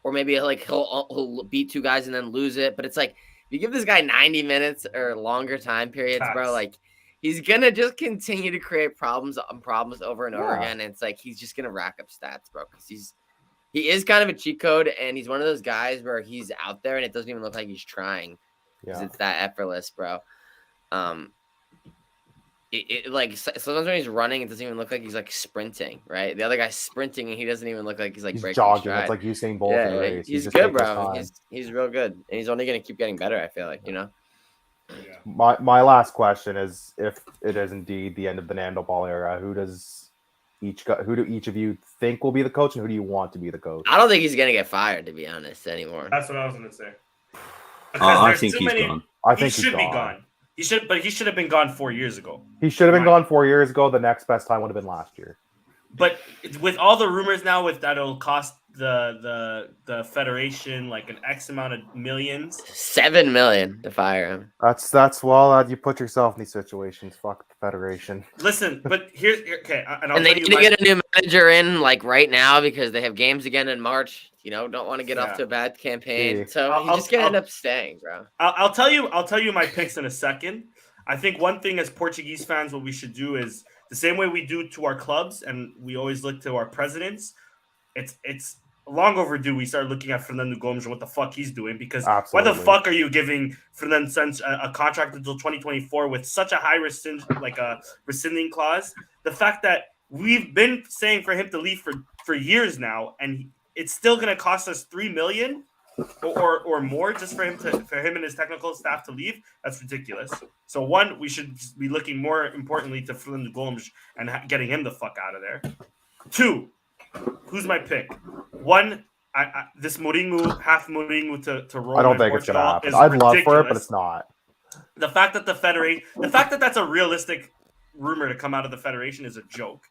or maybe like he'll beat 2 guys and then lose it. But it's like, if you give this guy 90 minutes or longer time periods, bro, like, he's going to just continue to create problems over and over again. And it's like, he's just going to rack up stats, bro. Because he is kind of a cheat code. And he's one of those guys where he's out there and it doesn't even look like he's trying. Because it's that effortless, bro. Like sometimes when he's running, it doesn't even look like he's like sprinting, right? The other guy's sprinting and he doesn't even look like he's like breaking jogging. Stride. It's like Usain Bolt in the race. He's good, bro. He's real good. And he's only going to keep getting better, I feel like, you know? Yeah. My last question is, if it is indeed the end of the Nando Ball era, who do each of you think will be the coach, and who do you want to be the coach? I don't think he's gonna get fired, to be honest, anymore. That's what I was gonna say. I think he's gone. I think he should be gone. He should have been gone 4 years ago. He should have been gone 4 years ago. The next best time would have been last year. But with all the rumors now, with that it'll cost the federation like an X amount of millions, 7 million to fire him. That's well, you put yourself in these situations. Fuck the federation. Listen, but here's okay, and they need to get a new manager in like right now because they have games again in March. You know, don't want to get off to a bad campaign, so he's just gonna end up staying, bro. I'll tell you my picks in a second. I think one thing as Portuguese fans, what we should do is the same way we do to our clubs, and we always look to our presidents. It's long overdue we start looking at Fernando Gomes and what the fuck he's doing, because why the fuck are you giving Fernando Santos a contract until 2024 with such a high rescinding clause? The fact that we've been saying for him to leave for years now, and it's still going to cost us $3 million or more just for him and his technical staff to leave. That's ridiculous. So one, we should be looking more importantly to Fernando Gomes and getting him the fuck out of there. 2, who's my pick? 1, this Mourinho, half Mourinho to Roma. I don't think it's gonna happen. I'd love for it, but it's not. The fact that that's a realistic rumor to come out of the federation is a joke,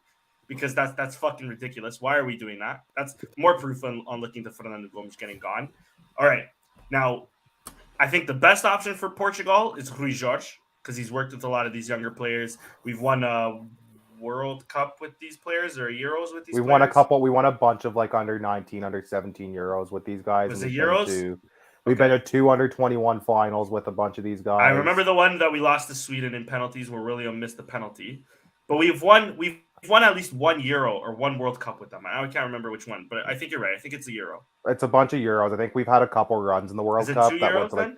because that's fucking ridiculous. Why are we doing that? That's more proof on looking to Fernando Gomes getting gone. All right, now I think the best option for Portugal is Rui Jorge, because he's worked with a lot of these younger players. We've won a World Cup with these players, or Euros with these players. We won a bunch of like under 19, under 17 Euros with these guys. Was it Euros? We've been to 2 under-21 finals with a bunch of these guys. I remember the one that we lost to Sweden in penalties where William missed the penalty. But we've won at least 1 Euro or 1 World Cup with them. I can't remember which one, but I think you're right. I think it's a Euro. It's a bunch of Euros. I think we've had a couple runs in the World Is it Cup 2 that Euros went to like then?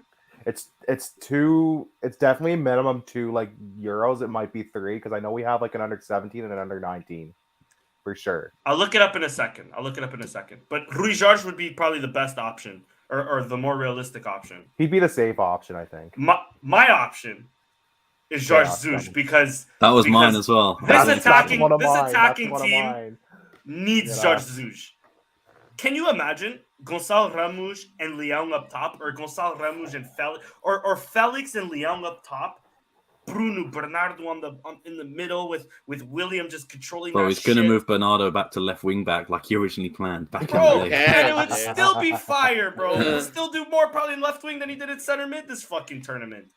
it's 2. It's definitely minimum 2 like Euros. It might be 3 because I know we have like an under 17 and an under 19 for sure. I'll look it up in a second. But Rui Jorge would be probably the best option or the more realistic option. He'd be the safe option, I think. My option is Jorge Yeah, Jesus because That was mine as well. This That's attacking one of mine. attacking That's one of team mine. needs Yeah. Jorge Jesus. Can you imagine Gonçalo Ramos and Leão up top, or Gonçalo Ramos and Felix, or Felix and Leão up top? Bruno Bernardo in the middle with William just controlling. Bro, that he's going to shit. move Bernardo back to left wing back like he originally planned back Bro, in the day. okay. and it would Yeah. still be fire, bro. He'll still do more probably in left wing than he did at center mid this fucking tournament.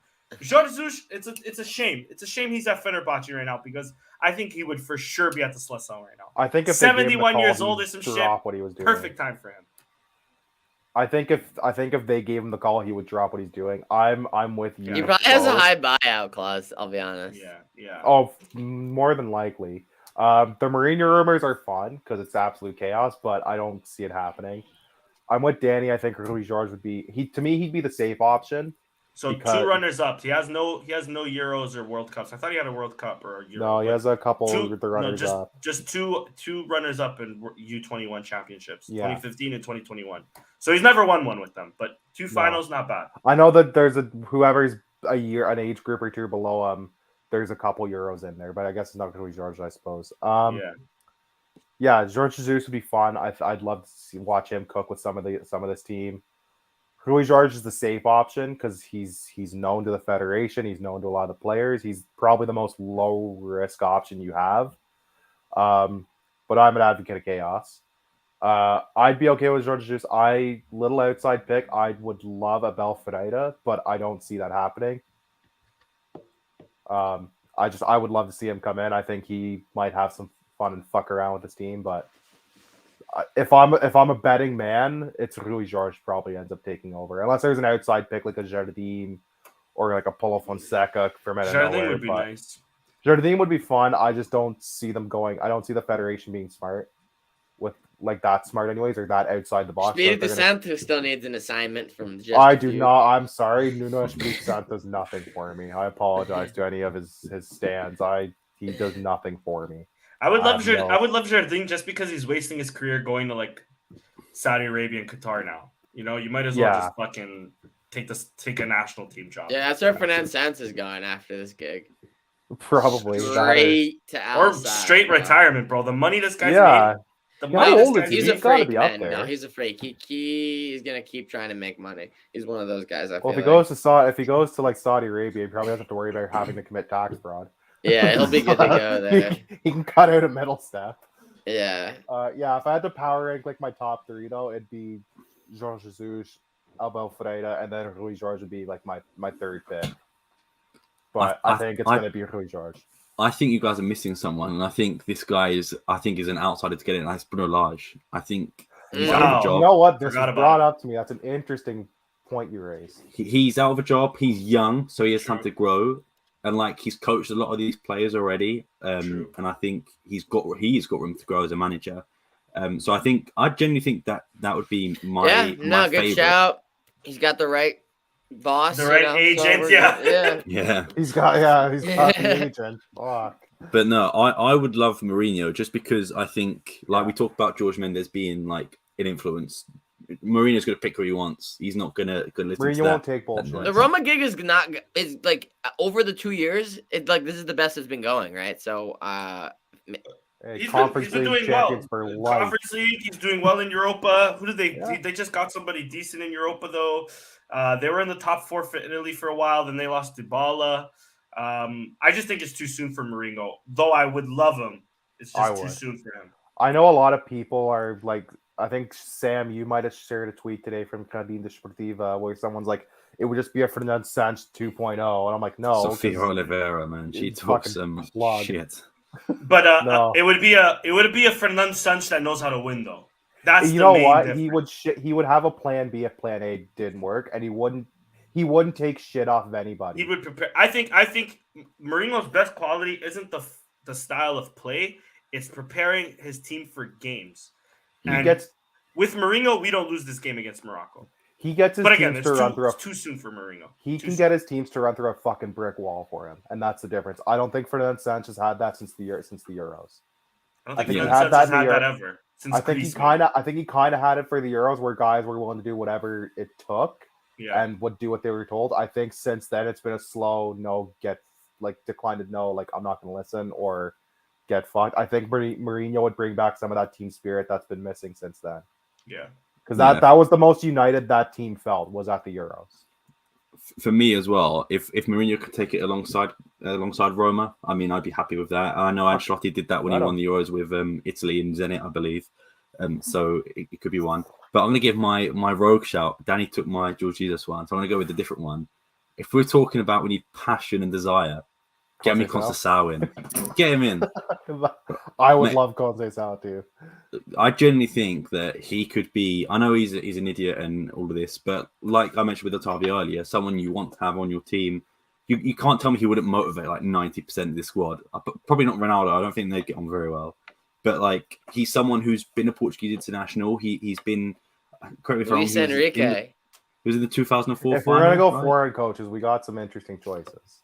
Jorge Jesus, it's a shame. It's a shame he's at Fenerbahce right now because I think he would for sure be at the Seleção right now. I think if they gave him the 71 call, years he'd old is some drop shit. what he was doing. Perfect time for him. I think if they gave him the call, he would drop what he's doing. I'm with you. He probably has a both. high buyout clause. I'll be honest. Yeah. Oh, more than likely. The Mourinho rumors are fun because it's absolute chaos, but I don't see it happening. I'm with Danny. I think Rui Jorge would be he'd be the safe option. So because- 2 runners up. He has no Euros or World Cups. I thought he had a World Cup or a Euro. No, he but has a couple two, with the runners no, up. just two runners up in U21 championships, Yeah. 2015 and 2021. So he's never won one with them, but 2 finals, not bad. I know that there's whoever's an age group or 2 below him. There's a couple Euros in there, but I guess it's not Rui Jorge, I suppose. Yeah, Jorge Jesus would be fun. I'd love to watch him cook with some of this team. Rui Jorge is the safe option because he's known to the federation. He's known to a lot of the players. He's probably the most low risk option you have. But I'm an advocate of chaos. I'd be okay with Jorge Jesus. Little outside pick. I would love Abel Ferreira, but I don't see that happening. I would love to see him come in. I think he might have some fun and fuck around with this team, but if I'm a betting man, it's Rui Jorge probably ends up taking over, unless there's an outside pick like a Jardim or like a Paulo Fonseca from out of Jardim nowhere. would be but nice. Jardim would be fun. I just don't see them going. I don't see the federation being smart with like that smart, anyways, or that outside the box. Espírito They're gonna- Santo still needs an assignment from. Just I a do few. not. I'm sorry. Nuno Espírito Santo does nothing for me. I apologize to any of his stands. He does nothing for me. I would love no- I would love Jardim just because he's wasting his career going to like Saudi Arabia and Qatar now. You know, you might as well Yeah. just fucking take a national team job. Yeah, that's where Fernand Santos is going after this gig. Probably. That is- Straight to Or Al Sadd, straight bro. retirement, bro. The money this guy's Yeah. made. The How money this old is guy's he? He's made. a He's gotta freak, be up man. there. No, he's a freak. He's gonna keep trying to make money. He's one of those guys. I feel Well, if he like. goes to like Saudi Arabia, he probably doesn't have to worry about having to commit tax fraud. Yeah, he'll be good to go there. He can cut out a middle step. Yeah, Yeah, if I had to power rank like my top 3 though, it'd be Jorge Jesus, Abel Ferreira, and then Rui Jorge would be like my third pick. But I think it's gonna be Rui Jorge. I think you guys are missing someone, and I think this guy is an outsider to get it, and that's Bruno Lage. I think he's out of Wow. a job. You know what? This Forgot was about brought it. up to me. That's an interesting point you raised. He's out of a job. He's young, so he has time True. to grow. And like he's coached a lot of these players already, True. and I think he's got room to grow as a manager. So I genuinely think that would be my yeah. No, my good favorite. shout. He's got the right boss, The you right know, so agent, we're yeah. good. Yeah. Yeah, He's got the agent. Fuck. but no, I would love Mourinho just because I think like we talked about George Mendes being like an influence. Mourinho's gonna pick who he wants. He's not gonna listen to Mourinho that. won't take bullshit. noise. The Roma gig is like over the 2 years. It like this is the best it's been going, right? So Hey, He's Conference been League doing well. champions for life. Conference League, he's doing well in Europa. Who did they? Yeah. They just got somebody decent in Europa though. They were in the top 4 for Italy for a while. Then they lost Dybala. I just think it's too soon for Mourinho. Though I would love him, it's I just too would. soon for him. I know a lot of people are like, I think Sam, you might have shared a tweet today from Cabina Desportiva where someone's like, it would just be a Fernand Santos 2.0. And I'm like, no. Sofia 'cause Oliveira, man, she it's talks fucking some plug. shit. But No. it would be a Fernand Santos that knows how to win though. That's You the know main what? difference. He would have a plan B if plan A didn't work, and he wouldn't take shit off of anybody. He would prepare. I think Mourinho's best quality isn't the style of play; it's preparing his team for games. He And gets with Mourinho, we don't lose this game against Morocco. he gets his But again, teams to run through it's too soon for Mourinho. he Too can soon. get his teams to run through a fucking brick wall for him, and that's the difference. I don't think Fernando Sanchez had that since the Euros. I don't I think think he he had had that that in the ever since I think he Griezmann. kind of had it for the Euros, where guys were willing to do whatever it took Yeah. and would do what they were told. I think since then it's been a slow decline to no, like I'm not going to listen or get fucked. I think Mourinho would bring back some of that team spirit that's been missing since then. Yeah. Because that was the most united that team felt was at the Euros. For me as well, if Mourinho could take it alongside Roma, I mean, I'd be happy with that. I know Ancelotti did that when he won the Euros with Italy and Zenit, I believe. So it could be one. But I'm going to give my rogue shout. Danny took my George Jesus one, so I'm going to go with a different one. If we're talking about we need passion and desire, get me Conceição in. Get him in. I would love Conceição too. I genuinely think that he could be. I know he's an idiot and all of this, but like I mentioned with Otavio earlier, someone you want to have on your team. You can't tell me he wouldn't motivate like 90% of this squad. Probably not Ronaldo. I don't think they'd get on very well. But like he's someone who's been a Portuguese international. He's been. Correct me if I'm wrong. Luis Enrique. He was in the 2004 If final. we're gonna go right? foreign coaches, we got some interesting choices.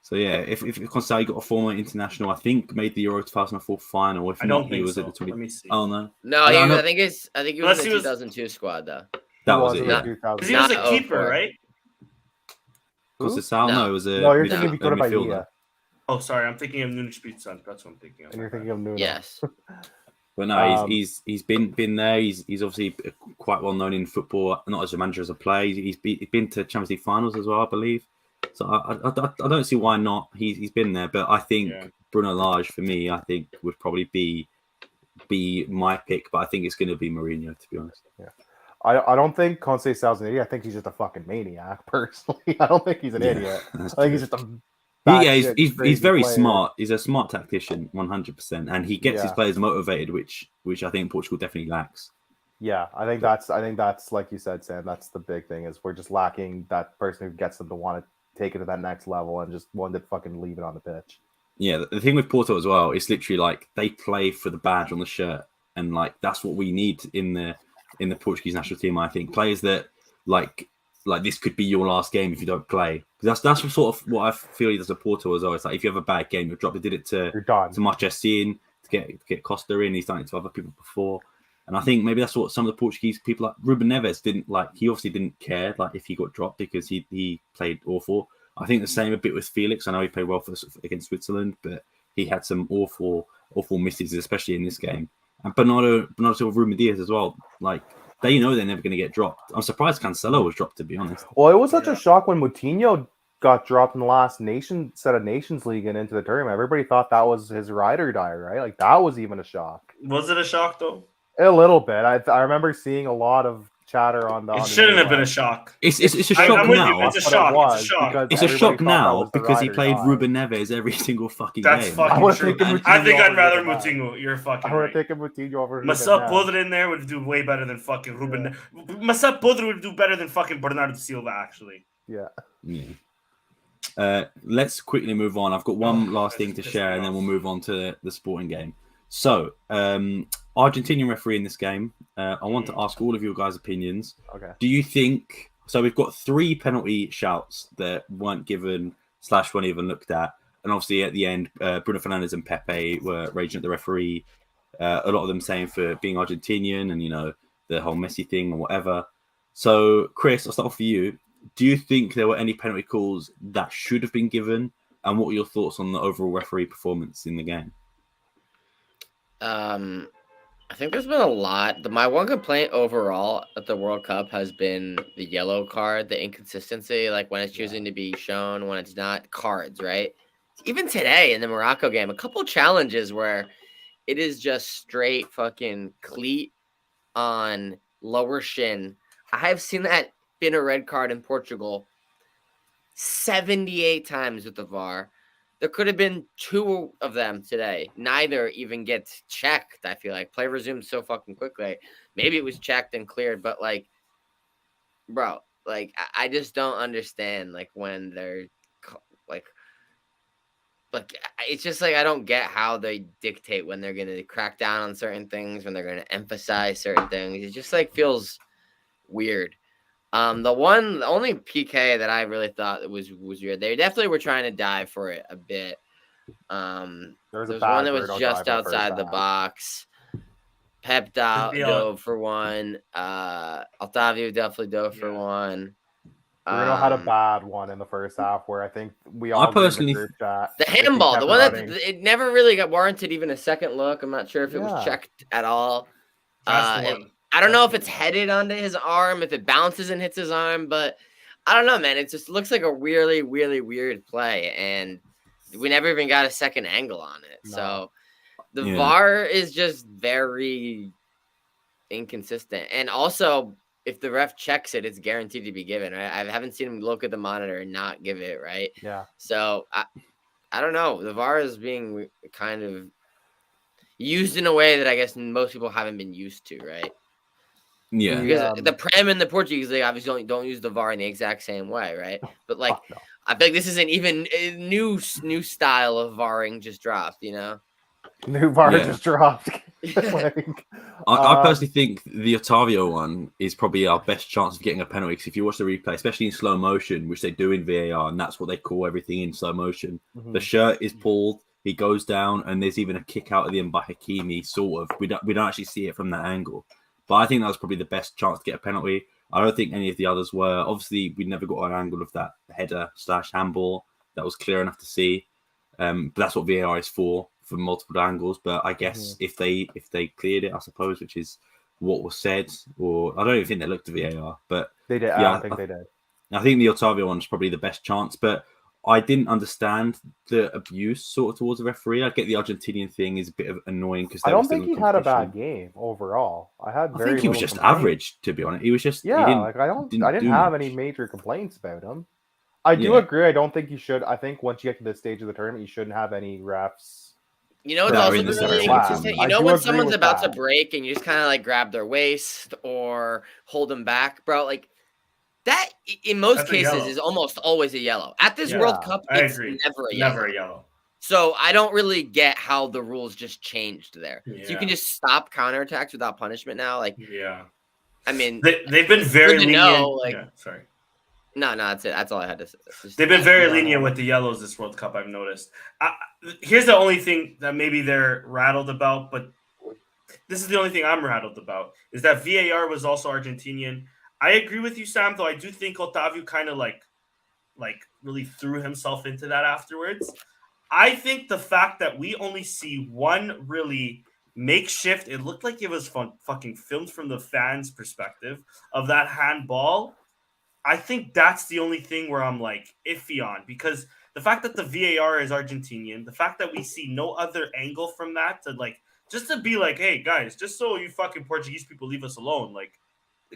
So yeah, if Conceição got a former international, I think made the Euro 2004 final. If I not, don't he think was so. at the 20. Let me see. Oh no. No, I think he was in the 2002 squad though. That was it. Yeah. Because he was a keeper, right? Conceição, no, it was a. No, you're thinking Victor Bahia. Oh, sorry, I'm thinking of Nunes Son. That's what I'm thinking of. And you're thinking of Nuno. Yes. But no, he's been there. He's obviously quite well known in football, not as a manager, as a player. He's been to Champions League finals as well, I believe. So I don't see why not. He's been there, but I think Bruno Lage for me, I think would probably be my pick. But I think it's going to be Mourinho, to be honest. Yeah, I don't think Conceição's an idiot. I think he's just a fucking maniac. Personally, I don't think he's an idiot. I think he's just a he's very smart. He's a smart tactician, 100%, and he gets his players motivated, which I think Portugal definitely lacks. Yeah, I think that's like you said, Sam. That's the big thing is we're just lacking that person who gets them to want to take it to that next level and just one to fucking leave it on the pitch. Yeah, the thing with Porto as well, it's literally like they play for the badge on the shirt, and like that's what we need in the Portuguese national team. I think players that like this could be your last game if you don't play. Because that's sort of what I feel he does at Porto as well. It's like if you have a bad game, you're dropped. They did it to Marchesin, to get Costa in. He's done it to other people before. And I think maybe that's what some of the Portuguese people like Ruben Neves didn't like. He obviously didn't care like if he got dropped because he played awful. I think the same a bit with Felix. I know he played well against Switzerland, but he had some awful misses, especially in this game. And Bernardo Silva, Ruben Diaz as well. Like they know they're never going to get dropped. I'm surprised Cancelo was dropped, to be honest. Well, it was such a shock when Moutinho got dropped in the last set of Nations League and into the tournament. Everybody thought that was his ride or die, right? Like that was even a shock. Was it a shock though? A little bit. I remember seeing a lot of chatter on the. It shouldn't have been a shock. It's a shock now. It's a shock. It's a shock now because he played Ruben Neves every single fucking game. That's fucking true. I think I'd rather Moutinho. You're fucking. I would have taken Moutinho over. Masop Podre in there would do way better than fucking Ruben. Masop Podre would do better than fucking Bernardo Silva, actually. Yeah. Let's quickly move on. I've got one last thing to share, and then we'll move on to the sporting game. So, Argentinian referee in this game. I want to ask all of your guys' opinions. Okay. Do you think so? We've got 3 penalty shouts that weren't given / weren't even looked at, and obviously at the end, Bruno Fernandes and Pepe were raging at the referee. A lot of them saying for being Argentinian and the whole Messi thing or whatever. So, Chris, I'll start off with you. Do you think there were any penalty calls that should have been given, and what are your thoughts on the overall referee performance in the game? I think there's been a lot. My one complaint overall at the World Cup has been the yellow card, the inconsistency, like when it's choosing to be shown, when it's not cards, right? Even today in the Morocco game, a couple challenges where it is just straight fucking cleat on lower shin. I have seen that been a red card in Portugal 78 times with the VAR. there could have been 2 of them today. Neither even gets checked. I feel like play resumed so fucking quickly. Maybe it was checked and cleared, but like, bro, like I just don't understand like when they're like it's just like I don't get how they dictate when they're gonna crack down on certain things, when they're gonna emphasize certain things. It just like feels weird. The only PK that I really thought was weird. They definitely were trying to dive for it a bit. There was one that was just outside the box. Pep dove for one. Altavio definitely dove for one. Bruno had a bad one in the first half where I think we all personally the group chat. The handball, the one that it never really got warranted even a second look. I'm not sure if it was checked at all. I don't know if it's headed onto his arm, if it bounces and hits his arm, but I don't know, man. It just looks like a really, really weird play, and we never even got a second angle on it. No. So the VAR is just very inconsistent. And also, if the ref checks it, it's guaranteed to be given, right? I haven't seen him look at the monitor and not give it, right? Yeah. So I don't know. The VAR is being kind of used in a way that I guess most people haven't been used to, right? Yeah. Because the Prem and the Portuguese League obviously don't use the VAR in the exact same way, right? But like, no. I think this is an even new style of VARing just dropped, you know? New VAR just dropped. I personally think the Otavio one is probably our best chance of getting a penalty, because if you watch the replay, especially in slow motion, which they do in VAR, and that's what they call everything in slow motion, the shirt is pulled, he goes down, and there's even a kick out of him by Hakimi, sort of. We don't actually see it from that angle. But I think that was probably the best chance to get a penalty. I don't think any of the others were. Obviously, we never got an angle of that header / handball that was clear enough to see. But that's what VAR is for multiple angles. But I guess if they cleared it, I suppose, which is what was said, or I don't even think they looked at VAR, but they did. Yeah, I think they did. I think the Otavio one is probably the best chance, but I didn't understand the abuse sort of towards the referee. I get the Argentinian thing is a bit of annoying because I don't think he had a bad game overall. I think he was just average, to be honest. He was just I didn't have any major complaints about him. I do agree. I don't think you should. I think once you get to this stage of the tournament, you shouldn't have any refs. You know what's also really inconsistent? You know when someone's about to break and you just kind of like grab their waist or hold them back, bro? Like that in most cases is almost always a yellow. At this World Cup, it's never a yellow. So I don't really get how the rules just changed there. Yeah. So you can just stop counterattacks without punishment now. Like, I mean, they've been very lenient. Sorry. No, that's it. That's all I had to say. They've been very lenient with the yellows this World Cup, I've noticed. Here's the only thing that maybe they're rattled about, but this is the only thing I'm rattled about, is that VAR was also Argentinian. I agree with you, Sam, though I do think Otavio kind of like really threw himself into that afterwards. I think the fact that we only see one really makeshift, it looked like it was fucking filmed from the fans' perspective of that handball. I think that's the only thing where I'm like iffy on, because the fact that the VAR is Argentinian, the fact that we see no other angle from that to like, just to be like, hey guys, just so you fucking Portuguese people leave us alone. Like,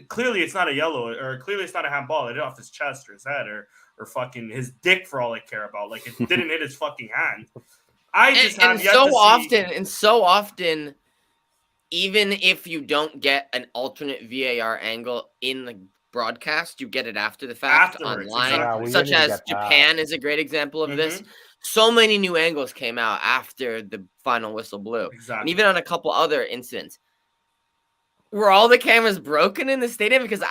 clearly it's not a yellow, or clearly it's not a handball. It hit off his chest or his head or fucking his dick for all I care about. Like, it didn't hit his fucking hand. I just have yet to see... so often, even if you don't get an alternate VAR angle in the broadcast, you get it after the fact online, such as Japan is a great example of this. So many new angles came out after the final whistle blew. And even on a couple other incidents. Were all the cameras broken in the stadium? Because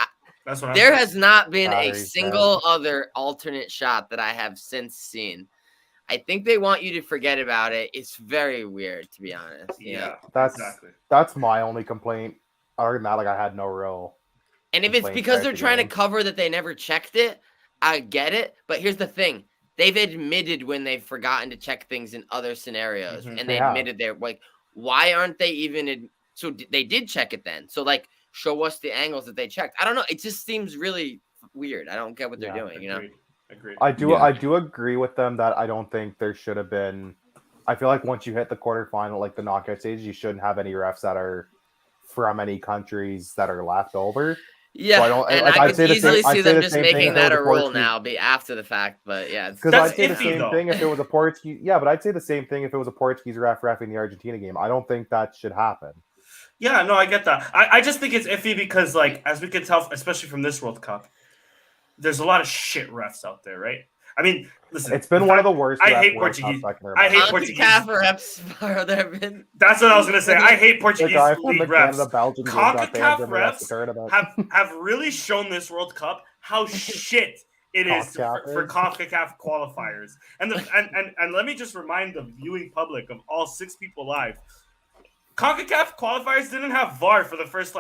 there has not been a single other alternate shot that I have since seen. I think they want you to forget about it. It's very weird, to be honest. Yeah, that's my only complaint. Other than that, like, I had no real. And if it's because they're trying to cover that they never checked it, I get it. But here's the thing. They've admitted when they've forgotten to check things in other scenarios. And they admitted they're like, why aren't they even... So they did check it then. So, like, show us the angles that they checked. I don't know. It just seems really weird. I don't get what they're doing, you know? Agreed. I do agree with them that I don't think there should have been... I feel like once you hit the quarterfinal, like the knockout stage, you shouldn't have any refs that are from any countries that are left over. Yeah, So I don't- and like, I I'd could say the same- easily I'd see say them the just same thing making if it that was a a rule Portuguese- now, be after the fact. But yeah, Because That's I'd say the iffy, same though. thing if it was a Portuguese. Yeah, but I'd say the same thing if it was a Portuguese ref in the Argentina game. I don't think that should happen. Yeah, no, I get that. I just think it's iffy because, like, as we can tell, especially from this World Cup, there's a lot of shit refs out there, right? I mean, listen, It's been one of the worst. I ref hate World Portuguese. Cups I can I hate remember. Portuguese. CONCACAF refs are there been. That's what I was gonna say. I hate The Portuguese guy from the league refs. Canada-Belgium game got banned CONCACAF from the rest of the refs tournament. have really shown this World Cup how shit it is for CONCACAF qualifiers. And let me just remind the viewing public of all 6 people live. CONCACAF qualifiers didn't have VAR for the first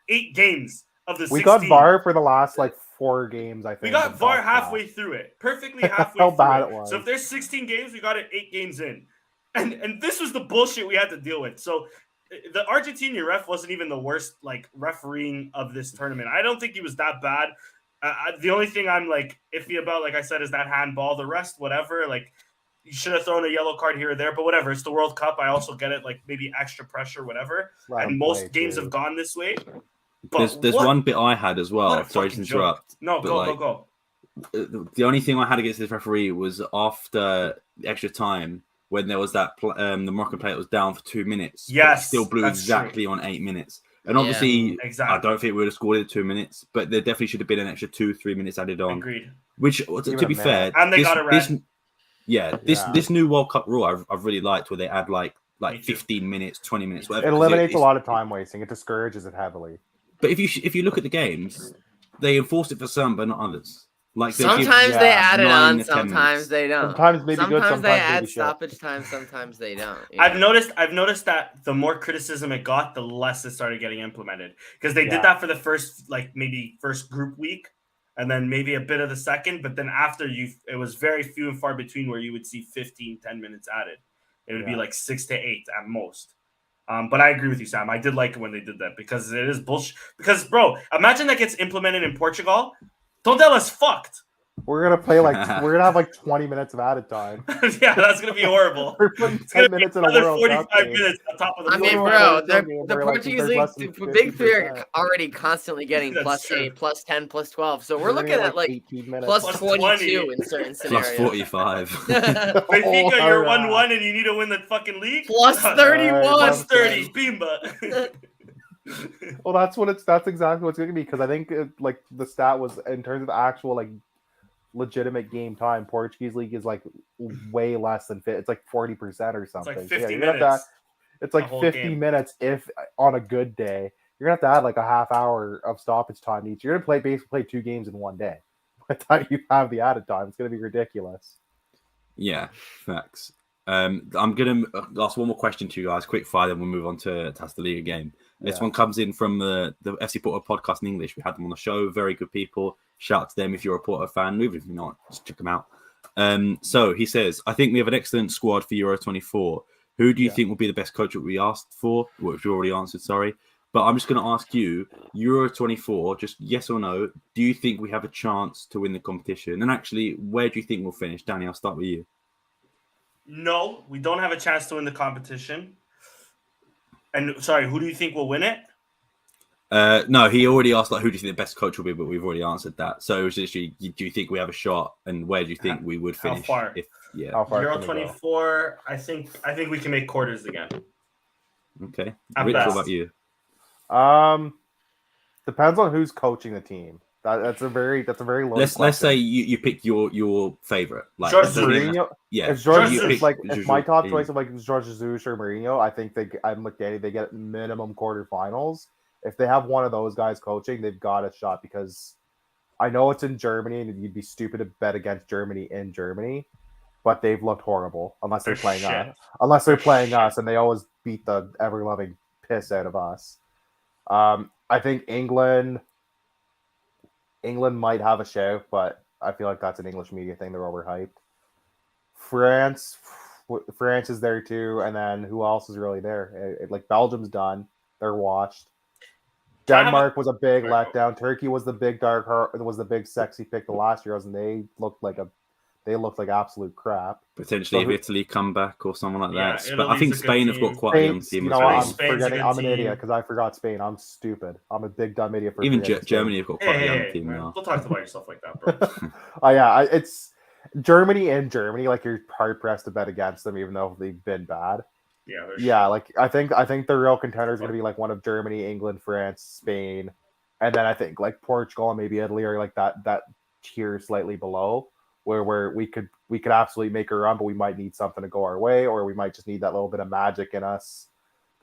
8 games of the 16. We got VAR for the last 4 games, I think. We got VAR halfway through it. Perfectly halfway How through bad it. it was. So if there's 16 games, we got it 8 games in. And this was the bullshit we had to deal with. So the Argentinian ref wasn't even the worst refereeing of this tournament. I don't think he was that bad. The only thing I'm iffy about, like I said, is that handball. The rest, whatever. You should have thrown a yellow card here or there, but whatever. It's the World Cup. I also get it. Maybe extra pressure, whatever. And most games have gone this way. But there's one bit I had as well. Sorry to fucking interrupt. No, go. The only thing I had against this referee was after extra time when there was that the Moroccan player was down for 2 minutes. Yes, he still blew that's exactly on 8 minutes. And obviously, exactly. I don't think we would have scored it 2 minutes, but there definitely should have been an extra 2-3 minutes added on. Agreed. Which, to be fair, and they got a red. This new World Cup rule I've really liked, where they add like 15 minutes, 20 minutes, whatever. It eliminates a lot of time wasting. It discourages it heavily. But if you look at the games, they enforce it for some, but not others. Sometimes they add it 9 on, to 10 sometimes minutes. they don't. Sometimes maybe good, Sometimes they sometimes add maybe shit. stoppage time, sometimes they don't. I've noticed that the more criticism it got, the less it started getting implemented. Because they did that for the first first group week, and then maybe a bit of the second, but then after it was very few and far between where you would see 15, 10 minutes added. It would be 6 to 8 at most. But I agree with you, Sam. I did like it when they did that because it is bullshit. Because, bro, imagine that gets implemented in Portugal. Tondela's fucked. We're gonna play we're gonna have 20 minutes of added time. Yeah, that's gonna be horrible. We're putting 10 minutes in a World 45 Cup game. minutes on top of the I mean, World bro, Cup. the Portuguese league, the big 3 are already constantly getting plus 8, plus 10, plus 12. So we're looking at 18 minutes. plus 22 in certain scenarios. Plus 45. Benfica, you're 1-1 and you need to win the fucking league. Plus 31. Plus 30. Bimba. Well, that's exactly what's going to be, because I think the stat was in terms of actual legitimate game time. Portuguese league is way less than fit. It's 40% or something. It's 50 minutes. It's 50 game. minutes if on a good day. You're gonna have to add a half hour of stoppage time each. You're gonna basically play 2 games in one day. By the time you have the added time, it's gonna be ridiculous. Yeah, facts. I'm gonna ask one more question to you guys, quick fire, then we'll move on to Test the League game. This one comes in from the FC Porto podcast in English. We had them on the show, very good people. Shout out to them if you're a Porto fan. Even if you're not, just check them out. So he says, I think we have an excellent squad for Euro 24. Who do you think will be the best coach that we asked for? Which you already answered, sorry. But I'm just going to ask you, Euro 24, just yes or no, do you think we have a chance to win the competition? And actually, where do you think we'll finish? Danny, I'll start with you. No, we don't have a chance to win the competition. And sorry, who do you think will win it? No, he already asked who do you think the best coach will be, but we've already answered that. So it was literally, do you think we have a shot, and where do you think we would finish? How far? How far Euro 24. I think we can make quarters again. Okay, At Rich, best. what about you? Depends on who's coaching the team. That's a very low. Let's say you pick your favorite. George Mourinho. Yeah, If George, you if pick if my top choice of George Jesus or Mourinho, I think they get minimum quarterfinals. If they have one of those guys coaching, they've got a shot, because I know it's in Germany and you'd be stupid to bet against Germany in Germany, but they've looked horrible unless they're playing us. Unless they're playing us, and they always beat the ever-loving piss out of us. I think England might have a show, but I feel like that's an English media thing. They're overhyped. France is there too, and then who else is really there? Belgium's done; they're washed. Denmark was a big letdown. Turkey was the big dark horse, was the big sexy pick the last Euros, and they looked like They looked like absolute crap. Potentially, So if Italy come back or someone like Yeah, that. But I Italy's think a good Spain have got team. quite a young Spain, team you as know what? well. I'm Spain's a forgetting. good I'm an idiot team. because I forgot Spain. I'm stupid. I'm a big dumb idiot for Even forgetting Spain. Germany have got quite a young Hey, team man, now. don't talk about yourself like that, bro. Oh yeah, it's Germany and Germany. Like you're hard pressed to bet against them, even though they've been bad. Yeah, they're Yeah, shit. like I think the real contenders are going to be like one of Germany, England, France, Spain, and then I think like Portugal and maybe Italy are like that tier slightly below, where we could absolutely make a run, but we might need something to go our way, or we might just need that little bit of magic in us.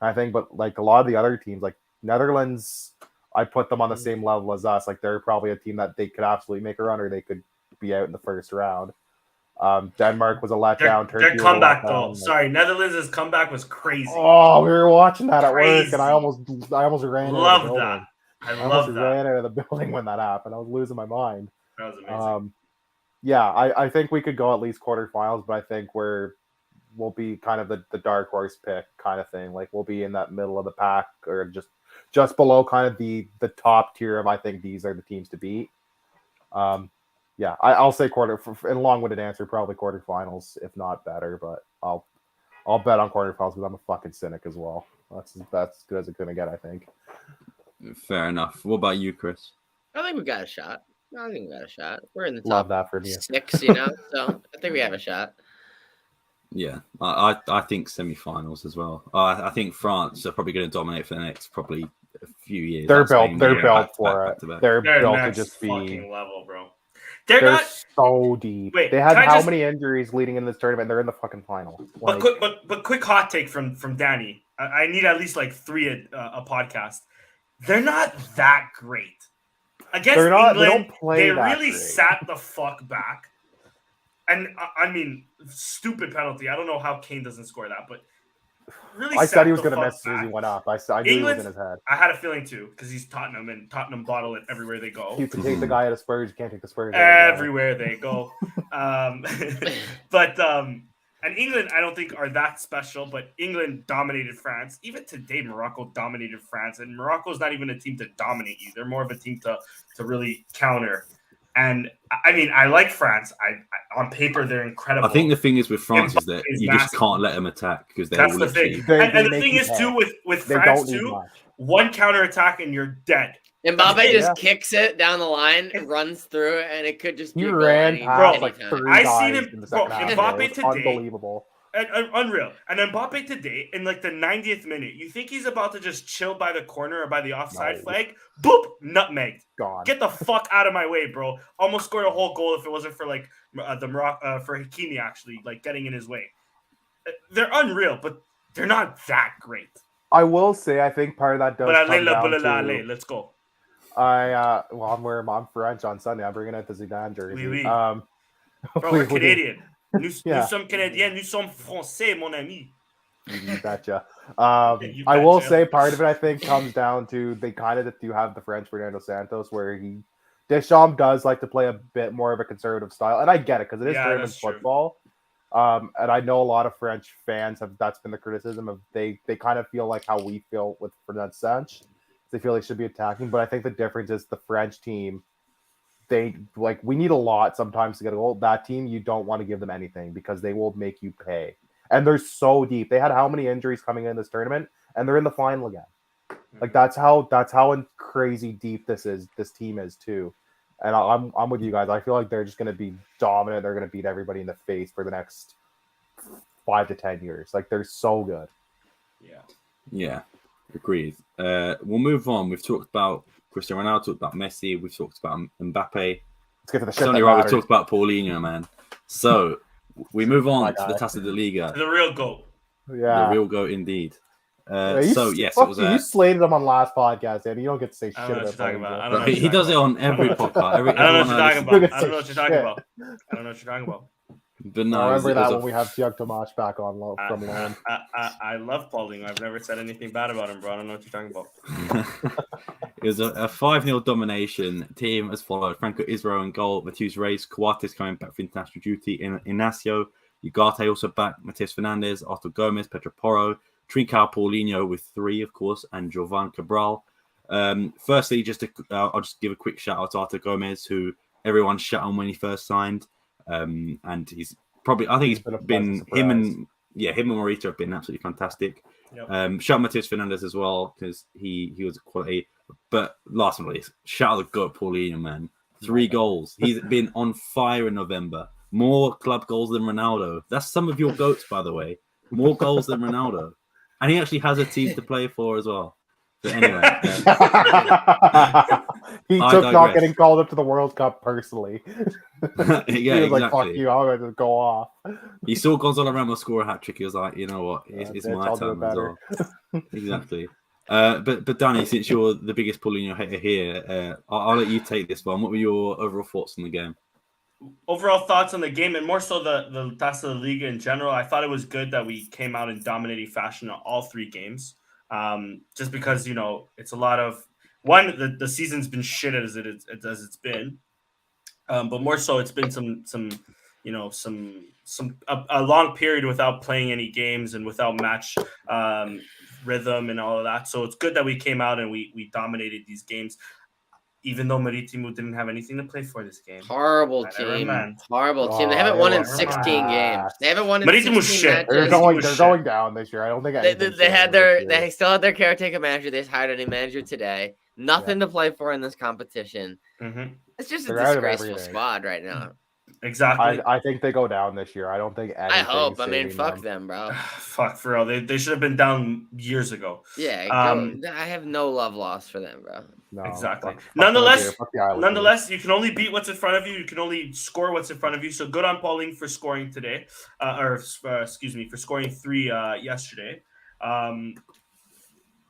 I think, but like a lot of the other teams, like Netherlands, I put them on the same level as us. Like they're probably a team that they could absolutely make a run, or they could be out in the first round. Denmark was a letdown. Their Turkey was a comeback, letdown. though. Like, Sorry, Netherlands' comeback was crazy. oh, we were watching that at work, and I Crazy. almost ran out of the Love building. that. I I almost love that. ran out of the building when that happened. I was losing my mind. That was amazing. Yeah, I think we could go at least quarterfinals, but I think we'll be kind of the dark horse pick kind of thing. Like we'll be in that middle of the pack or just below kind of the top tier of I think these are the teams to beat. Yeah, I'll say in long-winded answer, probably quarterfinals, if not better. But I'll bet on quarterfinals because I'm a fucking cynic as well. That's as good as it's gonna get, I think. Fair enough. What about you, Chris? I think we got a shot. We're in the top Love that from you. 6, so I think we have a shot. Yeah, I think semi-finals as well. I think France are probably going to dominate for the next probably a few years. They're Spain, built for back it. to back. They're built to next just be fucking level, bro. They're not so deep. Wait, they had can I how just- many injuries leading in this tournament? They're in the fucking final. But quick hot take from Danny. I need at least like 3 a podcast. They're not that great. Against England, they don't play they that really great. sat the fuck back. And I mean, stupid penalty. I don't know how Kane doesn't score that, but really I sat said he was the going to fuck miss as soon as he back. went up. I knew he was in England's- his head. I had a feeling too, because he's Tottenham, and Tottenham bottle it everywhere they go. You can take the guy out of Spurs. You can't take the Spurs out of Everywhere they go. And England, I don't think are that special, but England dominated France. Even today, Morocco dominated France, and Morocco's not even a team to dominate you. They're more of a team to really counter. And I mean, I like France. I on paper, they're incredible. I think the thing is with France is that Mbappe's you massive. just can't let them attack because they're That's all the literally. thing. And the make thing you is, pay. too, with They France, don't need too, much. one counterattack and you're dead. Mbappe just Yeah. kicks it down the line, runs through it, and it could just be He a goal ran past like anytime. 3 I guys seen him- in the bro, second half. Mbappe It was today- unbelievable. Unreal. And Mbappe today, in like the 90th minute, you think he's about to just chill by the corner or by the offside No. flag? Boop! Nutmegged. Gone. Get the fuck out of my way, bro. Almost scored a whole goal if it wasn't for like for Hakimi actually like getting in his way. They're unreal, but they're not that great. I will say, I think part of that does come down to. Let's go. I'm French on Sunday. I'm bringing out the Zidane jersey. Oui, oui. Bro, we're Canadian. Nous sommes Canadiens, nous sommes Français, mon ami. You betcha. You I will betcha. say part of it, I think, comes down to they kind of do have the French Fernando Santos, where Deschamps does like to play a bit more of a conservative style, and I get it because it is tournament that's true. football. And I know a lot of French fans that's been the criticism of they kind of feel like how we feel with Fernand Sanch. They feel they should be attacking, but I think the difference is the French team. We need a lot sometimes to get a goal. That team, you don't want to give them anything because they will make you pay. And they're so deep. They had how many injuries coming in this tournament, and they're in the final again. Like that's how crazy deep this team is too. And I'm with you guys. I feel like they're just going to be dominant. They're going to beat everybody in the face for the next 5 to 10 years. Like they're so good. Yeah, agreed. We'll move on. We've talked about Cristiano Ronaldo, talked about Messi, we've talked about Mbappe. Let's get to the It's shit only that right we've matters. talked about Paulinho, man. So we move My on to the guy. Taça de Liga, The real goat. Yeah. the real goat indeed. Yeah, Yes, it was you slated him on last podcast, and you don't get to say I shit don't know what about you're talking about. I Paulinho. don't know He does it on every podcast. I don't know what you're talking about. listen to. I don't know what you're talking about. I don't know what you're talking about. But I no, remember it was that when we have Tiago Tomas back on from loan. I love Paulinho. I've never said anything bad about him, bro. I don't know what you're talking about. It was a 5-0 domination. Team as followed: Franco Israel in goal, Matheus Reis, Coates coming back for international duty, Inacio, Ugarte also back, Matheus Fernandes, Arthur Gomez, Pedro Porro, Trincao, Paulinho with 3, of course, and Jovan Cabral. Firstly, I'll just give a quick shout out to Arthur Gomez, who everyone shut on when he first signed. and he's probably I think he's been a been pleasant him and Morita have been absolutely fantastic. Yep. Shout out Matheus Fernandes as well because he was a quality. But last but not least, shout out the goat Paulinho, man. 3 goals. He's been on fire in November. More club goals than Ronaldo. That's some of your goats, by the way. More goals than Ronaldo. And he actually has a team to play for as well. But anyway. He took not getting called up to the World Cup personally. Yeah, he was exactly. like, fuck you, I'm going to go off. He saw Gonzalo Ramos score a hat-trick. He was like, you know what? It's bitch, my I'll do it time as better. well. Exactly. But Danny, since you're the biggest Paulinho hater here, I'll let you take this one. What were your overall thoughts on the game? Overall thoughts on the game, and more so the Taça da Liga in general. I thought it was good that we came out in dominating fashion in all 3 games. Just because, you know, it's a lot of the season's been shit as it's been. But more so it's been a long period without playing any games and without match rhythm and all of that. So it's good that we came out and we dominated these games. Even though Marítimo didn't have anything to play for this game. Horrible team. They haven't won in 16 games. They haven't won in 16 shit. matches. They're going down this year. I don't think they still had their caretaker manager. They just hired a new manager today. Nothing to play for in this competition. Mm-hmm. It's just a disgraceful squad right now. Exactly. I think they go down this year. I don't think I hope. I mean, fuck them, bro. Fuck, for real. They should have been down years ago. Yeah, I have no love lost for them, bro. No, exactly. Fuck Nonetheless, you can only beat what's in front of you. You can only score what's in front of you. So good on Pauling for scoring today, for scoring 3 yesterday.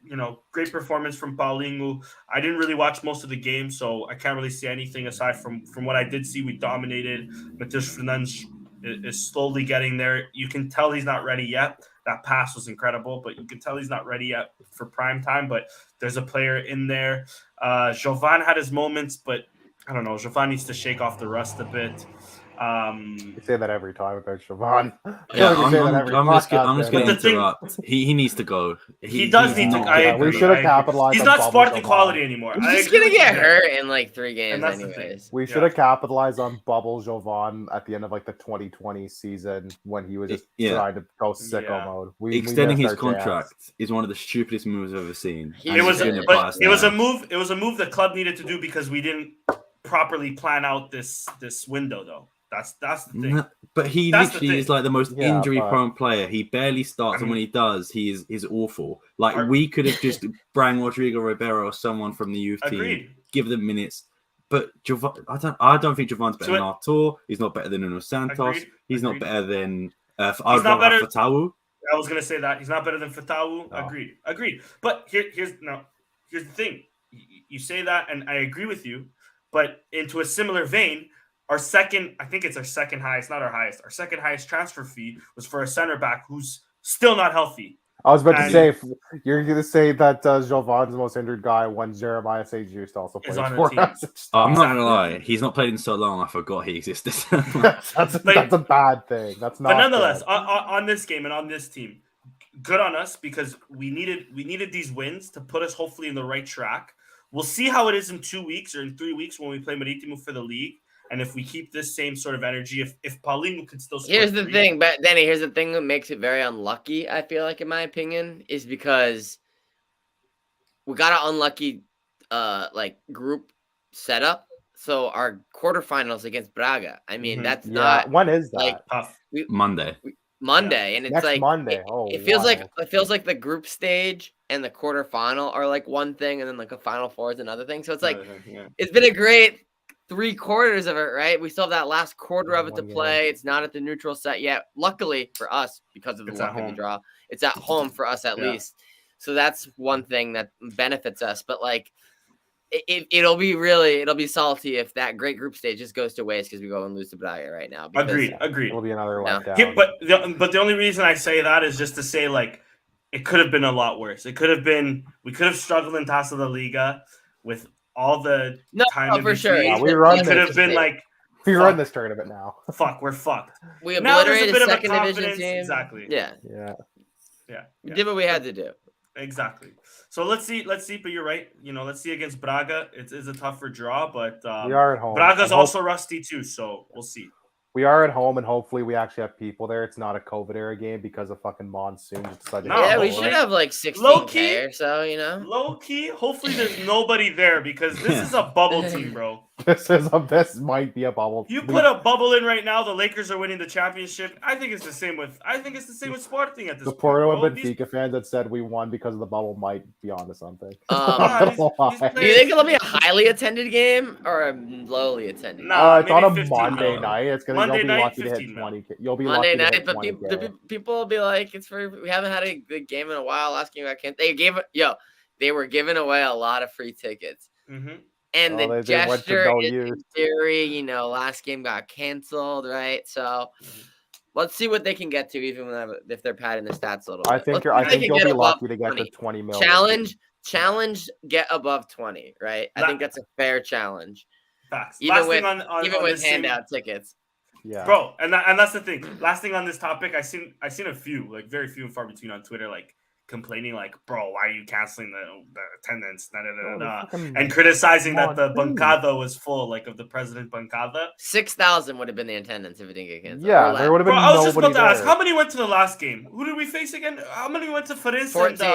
You know, great performance from Paulinho. I didn't really watch most of the game, so I can't really see anything aside from what I did see. We dominated. Matheus Fernandes is slowly getting there. You can tell he's not ready yet. That pass was incredible, but you can tell he's not ready yet for prime time. But there's a player in there. Jovan had his moments, but I don't know. Jovan needs to shake off the rust a bit. You say that every time about Jovan. Yeah, I'm just going to interrupt. He needs to go. He does need to go. We should have capitalized. He's not Sporting quality anymore. He's just going to get hurt in like 3 games anyways. We should have capitalized on Bubble Jovan at the end of like the 2020 season when he was just trying to go sicko mode. Extending his contract is one of the stupidest moves I've ever seen. It was a move. It was a move the club needed to do because we didn't properly plan out this window, though. That's the thing. But he literally is like the most injury-prone player. He barely starts, and when he does, he's awful. Like we could have just bring Rodrigo Ribeiro or someone from the youth team, give them minutes. But I don't think Jovan's better than Artur. He's not better than Nuno Santos. He's not better than Fatawu. I was gonna say that he's not better than Fatawu. No. Agreed. But here's the thing. You say that, and I agree with you. But into a similar vein. I think it's our second highest, not our highest. Our second highest transfer fee was for a center back who's still not healthy. I was about to say, you're going to say that Jovan's the most injured guy when Jeremiah St. Just also plays for us. I'm not going to lie. He's not played in so long, I forgot he existed. that's a bad thing. That's not. But nonetheless, on this game and on this team, good on us because we needed these wins to put us hopefully in the right track. We'll see how it is in 2 weeks or in 3 weeks when we play Marítimo for the league. And if we keep this same sort of energy, if Paulinho can still score here's the thing that makes it very unlucky, I feel like, in my opinion, is because we got an unlucky group setup. So our quarterfinals against Braga. I mean, that's not when is that? Like tough. Monday. And it's next like Monday. It feels like the group stage and the quarterfinal are like one thing, and then like a final four is another thing. So it's like it's been a great 3 quarters of it, right? We still have that last quarter of it to play. It's not at the neutral set yet. Luckily for us, because of the luck of the draw, it's at home for us at least. So that's one thing that benefits us. But like, it'll be salty if that great group stage just goes to waste because we go and lose to Braga right now. Agreed. It'll be another letdown. But the only reason I say that is just to say like it could have been a lot worse. We could have struggled in Taça da Liga with all the time for sure. Yeah, we could have been like we run this tournament now. Fuck, we're fucked. We obliterated a second division team. Exactly. Yeah. We did what we had to do. Exactly. So let's see. But you're right. You know, let's see against Braga. It is a tougher draw, but we are at home. Braga's also rusty too. So we'll see. We are at home, and hopefully we actually have people there. It's not a COVID era game because of fucking monsoon. Just decided to No, hit Yeah, we it. should have like 16K Low-key- or so, you know? Low key, hopefully there's nobody there because this is a bubble team, bro. This might be a bubble. You put a bubble in right now, the Lakers are winning the championship. I think it's the same with Sporting at this the point. Porto bro. and Benfica fans that said we won because of the bubble might be onto something. these Do you think it'll be a highly attended game or a lowly attended? Nah. It's on a maybe 15 Monday mil. night. It's gonna Monday you'll be night, lucky to hit 15 mil. 20. You'll be Monday lucky to night, hit but 20K. people will be like, we haven't had a good game in a while. Asking about can't they were giving away a lot of free tickets, Mhm. and Oh, the they went for gesture no is use. in theory, last game got canceled, right? So let's see what they can get to, even if they're padding the stats a little bit. I think Let's see if they you'll can be get above lucky to get 20. to 20 mil. Challenge, get above 20, right? I think that's a fair challenge, Facts. even Last with thing on even with this thing- handout tickets. Yeah. bro, and that's the thing. Last thing on this topic, I seen a few, like very few and far between on Twitter, like complaining, like, bro, why are you canceling the attendance? And criticizing that the bancada was full, like of the president bancada. 6,000 would have been the attendance if it didn't get canceled. Yeah, Or there would have Bro, been I was just nobody about to ask, there. how many went to the last game? Who did we face again? How many went to Farense 14.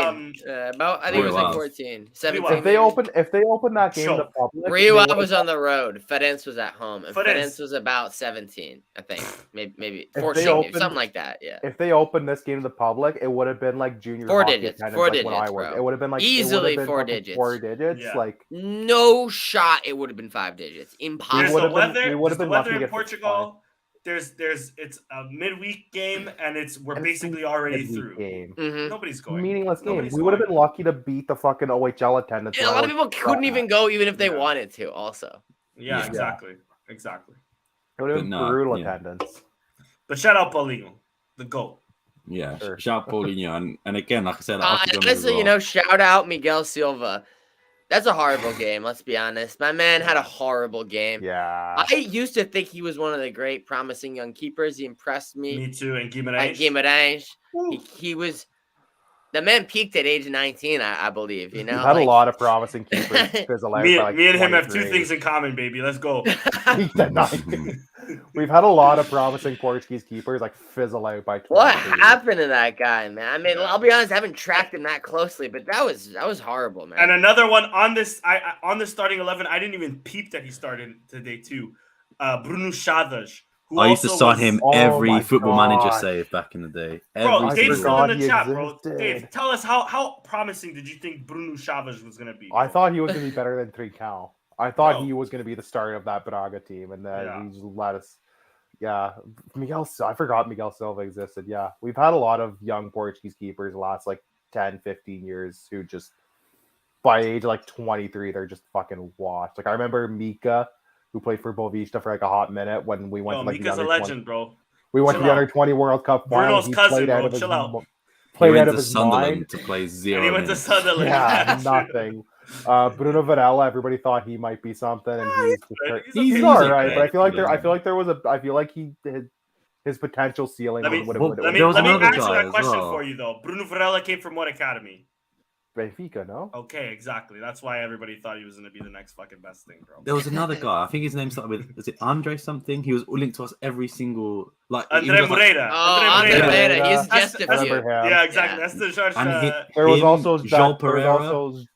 and I think it was like Wow. 14. 17. Wow. If they open that game Show. to public, Riwa they was on the road. Ferenc was at home. And Ferenc. Ferenc was about 17, I think. Maybe they 14, opened- something like that. Yeah. If they opened this game to the public, it would have been like junior Four hockey digits, attendance, four like when I digits, worked. bro. It would have been like Easily fucking 4 digits. 4 digits. Yeah. Like No shot it would have been 5 digits. There's Impossible. the would've been- weather. we would've There's the been lucky weather to in get Portugal. It's a midweek game, and we're And it's basically already midweek through. game. Mhm. Nobody's going. Meaningless game. Nobody's We would have going. been lucky to beat the fucking OHL attendance. Yeah, a lot of people couldn't even go even if they Yeah. wanted to, also. Yeah, Yeah. exactly. It would have been But no, brutal yeah. attendance. But shout out Paulinho, the GOAT. Yeah, Sure. shout out Paulinho, and again, like I said, after And Gomez as honestly, well. shout out Miguel Silva. That's a horrible game, let's be honest. My man had a horrible game. Yeah. I used to think he was one of the great promising young keepers. He impressed me Me too, and at Guimarães. Guimarães. Woo. He was the man peaked at age 19, I believe. We've had a lot of promising keepers fizzle out. Me, by, like, me and him have 23. two things in common, baby. Let's go. Peaked at 19. We've had a lot of promising Portuguese keepers like fizzle out by 23. What happened to that guy, man? I mean, I'll be honest, I haven't tracked him that closely, but that was horrible, man. And another one on this, on the starting 11, I didn't even peep that he started today too. Bruno Chaves, who I used to also sign was- him Oh every my Football Manager God. save back in the day. Bro, Every Dave's single still forgot in the he chat, bro. existed. Dave, tell us how promising did you think Bruno Chaves was gonna be? I bro? thought he was going to be better than Trincão. I thought No. he was going to be the start of that Braga team, and then Yeah. he just let us. Yeah, I forgot Miguel Silva existed. Yeah, we've had a lot of young Portuguese keepers the last like 10, 15 years who just by age like 23, they're just fucking washed. Like I remember Mika, who played for Boavista for like a hot minute when we went Yo, to like Mika's the a under legend, bro. we went to Chill the out. under 20 World Cup final. Bruno's He cousin, played out bro. of his Chill out. He played went out of to his Sunderland mind. to play And 0 he went to minutes. Sunderland. Yeah, Shit. nothing. Bruno Varela, everybody thought he might be something, and he's good. he's, He's okay. all He's right. okay. But I feel like He I feel like his potential ceiling Let me- would well, have Let me There was another answer guy that as question well. for you though. Bruno Varela came from what academy? Benfica, no? Okay, exactly. That's why everybody thought he was gonna be the next fucking best thing, bro. There was another guy. I think his name started with, is it Andre something? He was linked to us every single like. he Andre was like- Moreira. Oh, Andre Moreira. Moreira. He's That's- just a that's- few. Remember him? Yeah, exactly. Yeah. That's the George. And There was him, also João Pereira.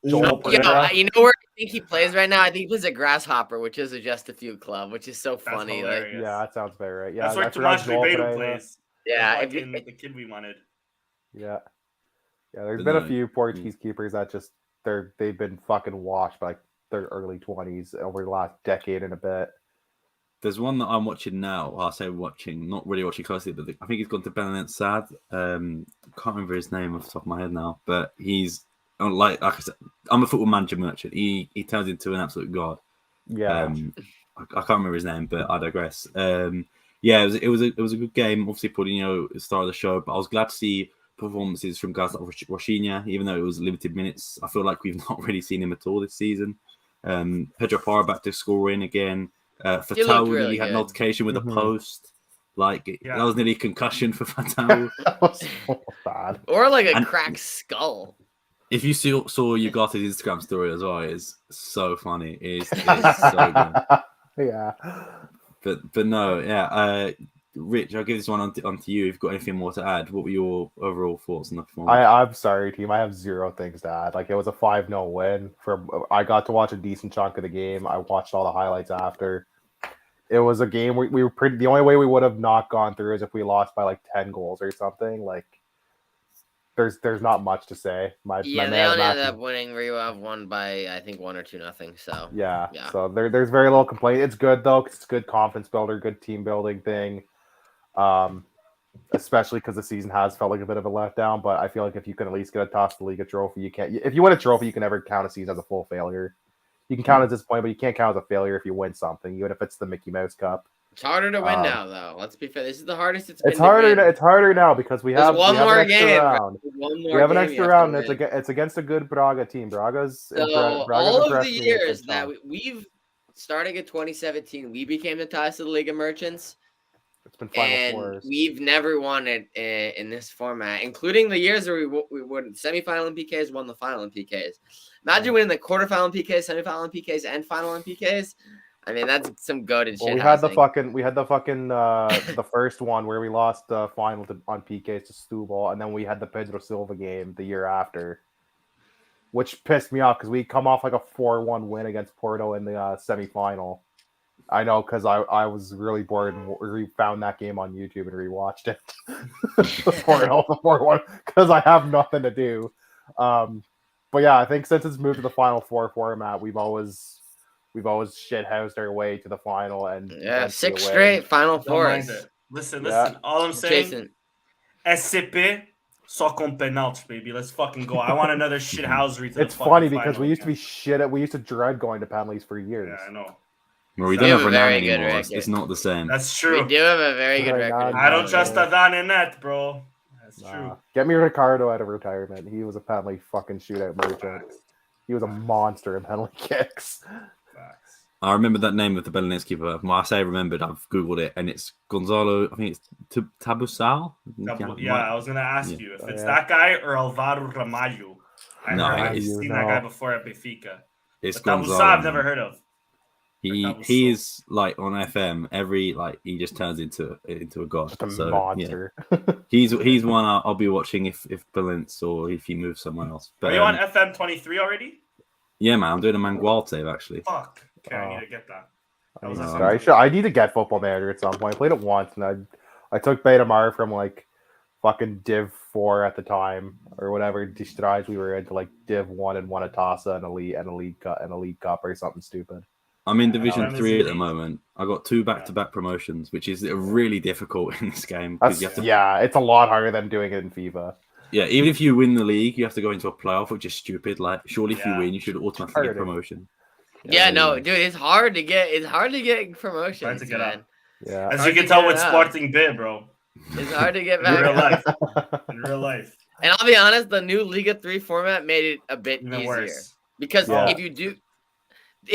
Joel Pereira. Pereira. You know where I think he plays right now? I think he plays at Grasshopper, which is a just a few club, which is so That's funny. Like, hilarious. Yeah, that sounds very right. Yeah, That's where I forgot Tomas Joel Ribeiro Pereira. plays. yeah, The if you, fucking- the kid we wanted. Yeah, there's But been a no, few Portuguese keepers that just they've been fucking washed by like their early 20s over the last decade and a bit. There's one that I'm watching now. I say watching, not really watching closely, but I think he's gone to Belenenses Sad. Can't remember his name off the top of my head now, but he's like I said, I'm a Football Manager merchant. He turns into an absolute god. Yeah, I can't remember his name, but I digress. Yeah, it was a good game. Obviously, Paulinho started the show, but I was glad to see performances from guys like Rochinha, even though it was limited minutes. I feel like we've not really seen him at all this season. Pedro Parra back to scoring again. Fatau really nearly had an good. altercation with Mhm. a post. Like Yeah. that was nearly a concussion for Fatau. that was so bad. or like a And- cracked skull. If you saw Ugata's Instagram story as well, it's so funny. It's so good. Yeah. but no, yeah. Rich, I'll give this one on to you. If you've got anything more to add, what were your overall thoughts on the performance? I'm sorry, team. I have zero things to add. Like, it was a 5-0 win. I got to watch a decent chunk of the game. I watched all the highlights after. It was a game we were pretty. The only way we would have not gone through is if we lost by like 10 goals or something. Like, there's not much to say. My They man only ended Matthew- up winning. Rio have won by I think 1 or 2-0. So Yeah. Yeah. So there's very little complaint. It's good though, 'cause it's a good confidence builder, good team building thing. Especially because the season has felt like a bit of a letdown. But I feel like if you can at least get a toss the league a trophy, you can't. If you win a trophy, you can never count a season as a full failure. You can count as disappointment, but you can't count as a failure if you win something, even if it's the Mickey Mouse Cup. it's harder to win now, though. Let's be fair. This is the hardest it's been. It's harder. To win. It's harder now because we There's have one we have more an extra game. round. One more We have an game extra you have round. to And win. it's against a good Braga team. Braga's So Braga's all of impressed the me a years good that chunk. we've starting in 2017, we became the ties to the League of Merchants, It's been Final and Fours. we've never won it in this format, including the years where we won semifinal in PKs, won the final in PKs. Imagine winning the quarterfinal in PKs, semifinal in PKs, and final in PKs. I mean, that's some goated shit. Well, we had the fucking the first one where we lost the final on PKs to Stubble, and then we had the Pedro Silva game the year after, which pissed me off because we come off like a 4-1 win against Porto in the semifinal. I know because I was really bored and we found that game on YouTube and rewatched it. The 4-1 because I have nothing to do. But yeah, I think since it's moved to the Final Four format, we've always shithoused our way to the final and Yeah, eventually 6 win. straight Final Don't mind Fours. it. Listen. Yeah. All I'm saying, Jason, SCP, só com penalties, baby. Let's fucking go. I want another shithousery to It's the funny fucking because final we used to be again. shit at. We used to dread going to penalties for years. Yeah, I know. Well, we We don't have have a Renan very good anymore. record. It's not the same. That's we true. do have a very good Right, record. nah, I don't Yeah. trust Adan in net, bro. That's true. Get me Ricardo out of retirement. He was a penalty fucking shootout merchant. Facts. He was a monster in penalty kicks. Facts. I remember that name of the Belenenses keeper. When I say I remembered, I've googled it, and it's Gonzalo. I think it's Tabusal. Yeah, I was gonna ask Yeah. you if it's Yeah. that guy or Alvaro Ramalho. No, I've it's- seen no. that guy before at Benfica. It's But Tabusa Gonzalo. I've never heard of. That was He so- is like on FM he just turns into a god. Just a So, yeah. monster. He's one I'll be watching if Valence or if he moves somewhere else. But Are you on FM 23 already? yeah, man, I'm doing a Mangual save actually. Fuck. Okay, I Oh. need to get that. I, was need a- to- I need to get Football Manager at some point. I played it once, and I took Betamar from like fucking Div 4 at the time or whatever strides we were into like Div 1 and won a Tasa and a league cup or something stupid. I'm in Yeah, Division FM is 3 at the elite. moment. I got 2 back-to-back promotions, which is really difficult in this game. 'cause That's, you have to, yeah, it's a lot harder than doing it in FIFA. yeah, even if you win the league, you have to go into a playoff, which is stupid. Like, surely if you Yeah. win, you should automatically get Harder. promotion. Yeah, no, dude, it's hard to get promotions, Hard to get man. up. Yeah. As Hard you can to tell get with it up. Sporting bid, bro. It's hard to get In real back. life. In real life. And I'll be honest, the new Liga 3 format made it a bit Even easier. worse. Because Yeah. if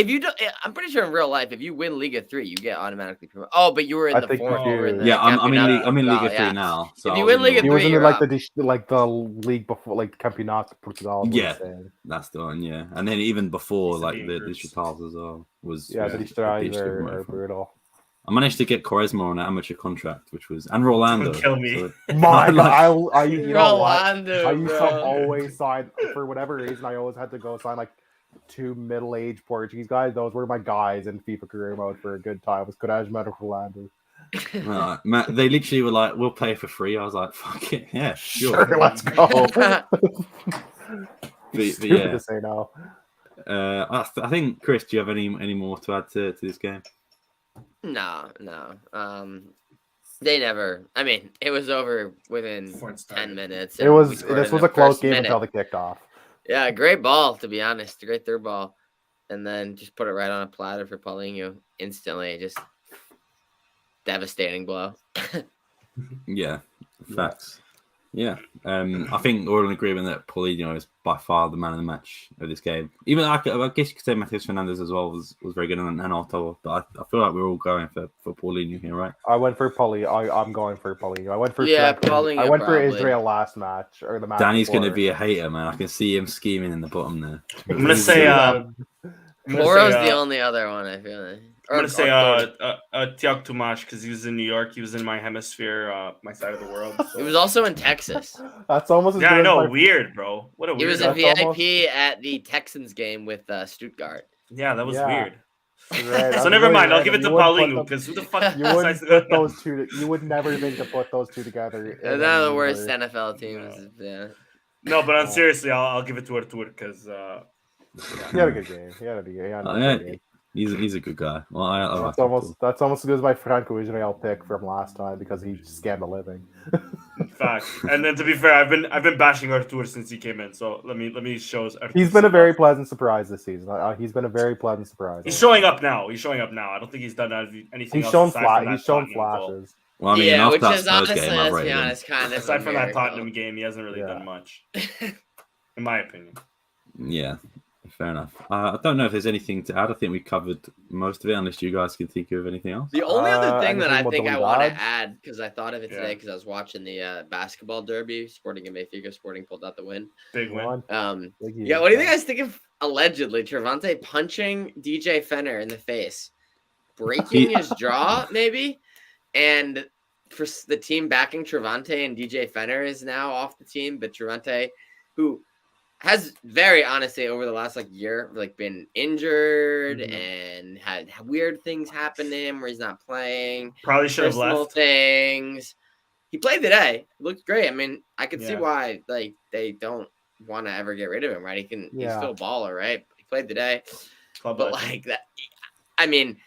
you don't, I'm pretty sure in real life, if you win Liga 3, you get automatically promoted. Oh, but you were in I the think fourth. you You were in do. the Yeah, I'm in Campeonato Liga 3 Portugal, yeah. now. So If you I win was in Liga He the- was 3, in you're like up. the league before, like Campeonato Portugal. was Yeah. insane. That's the one, yeah. And then even before, Used to like be in the groups. digital as well was Yeah, the a strides digital are marathon. brutal. I managed to get Quaresma on an amateur contract, which was and Rolando. Don't kill me. so- My Like- God, I you know what? Rolando, I used to bro. always sign for whatever reason. I always had to go sign like 2 middle-aged Portuguese guys. Those were my guys in FIFA career mode for a good time. It was Quaresma and Rolando. They literally were like, "We'll play for free." I was like, "Fuck it, yeah, Sure, sure." let's go. But Stupid yeah, to say no. I think Chris, do you have any more to add to this game? No. They never. I mean, it was over within Before it started. 10 minutes. It and was. we scored This in was the a close first game minute. until the kickoff. Yeah, great ball, to be honest. Great third ball. And then just put it right on a platter for Paulinho instantly. Just devastating blow. Yeah, facts. Yeah, I think we're all in agreement that Paulinho is by far the man of the match of this game. Even I guess you could say Matheus Fernandes as well was very good and Ottawa, but I feel like we're all going for Paulinho here, right? I went for Paulinho. I'm going for Paulinho. I went for Yeah, Franklin. Paulinho I went for probably. Israel last match or the match. Danny's going to before. be a hater, man. I can see him scheming in the bottom there. I'm gonna say I'm gonna Moro's say, the only other one I feel like. I'm gonna say Torres. Tiago Tomas because he was in New York. He was in my hemisphere, my side of the world. So. He was also in Texas. That's almost as Yeah, good I know. as my... Weird, bro. What a He weird. was a That's VIP at the Texans game with Stuttgart. Yeah, that was Yeah. weird. Right, So that's never really mind. I'll give random. it to You wouldn't put Paulinho them- because who the fuck You decides wouldn't to go? put those two. You would never think to put those two together. They're in not any the worst universe. NFL teams. Yeah. No, but Yeah. seriously, I'll give it to Artur because He had a good game. He had a good game. He's a good guy. Well, I like That's almost as good as my Franco Israel pick from last time because he scammed a living. fact. And then to be fair, I've been bashing Artur since he came in. So let me show us. He's been a very pleasant surprise this season. He's been a very pleasant surprise. He's showing up now. He's showing up now. I don't think he's done anything. He's else shown aside from that He's shown Tottenham goal. flashes. Well, I mean, yeah, after which that is Spurs honestly, game, I let's be rated him. honest, kind of Aside a from that miracle. Tottenham game, he hasn't really done much, in my opinion. Yeah, fair enough. I don't know if there's anything to add. I think we covered most of it, unless you guys can think of anything else. The only other thing that I anything think with I the want to odds? add, because I thought of it today Yeah. because I was watching the basketball derby, Sporting and Benfica. Sporting pulled out the win. Big win. Yeah, what do you think I was thinking of allegedly Trevante punching DJ Fenner in the face, breaking his jaw maybe, and for the team backing Trevante and DJ Fenner is now off the team, but Trevante, who has very honestly over the last year been injured and had weird things happen to him where he's not playing. Probably should have Personal left. things. He played today. Looked great. I mean, I can see Yeah. why they don't want to ever get rid of him, right? He's still a baller, right? He played today. Club But legend. that, I mean,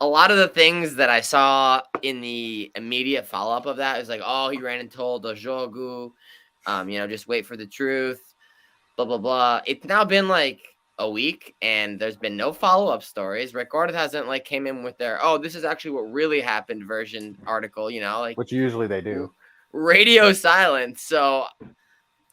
a lot of the things that I saw in the immediate follow-up of that is he ran and told Ojogu, just wait for the truth, blah, blah, blah. It's now been a week and there's been no follow-up stories. Record hasn't came in with their, this is actually what really happened version article, which usually they do. Radio silence. So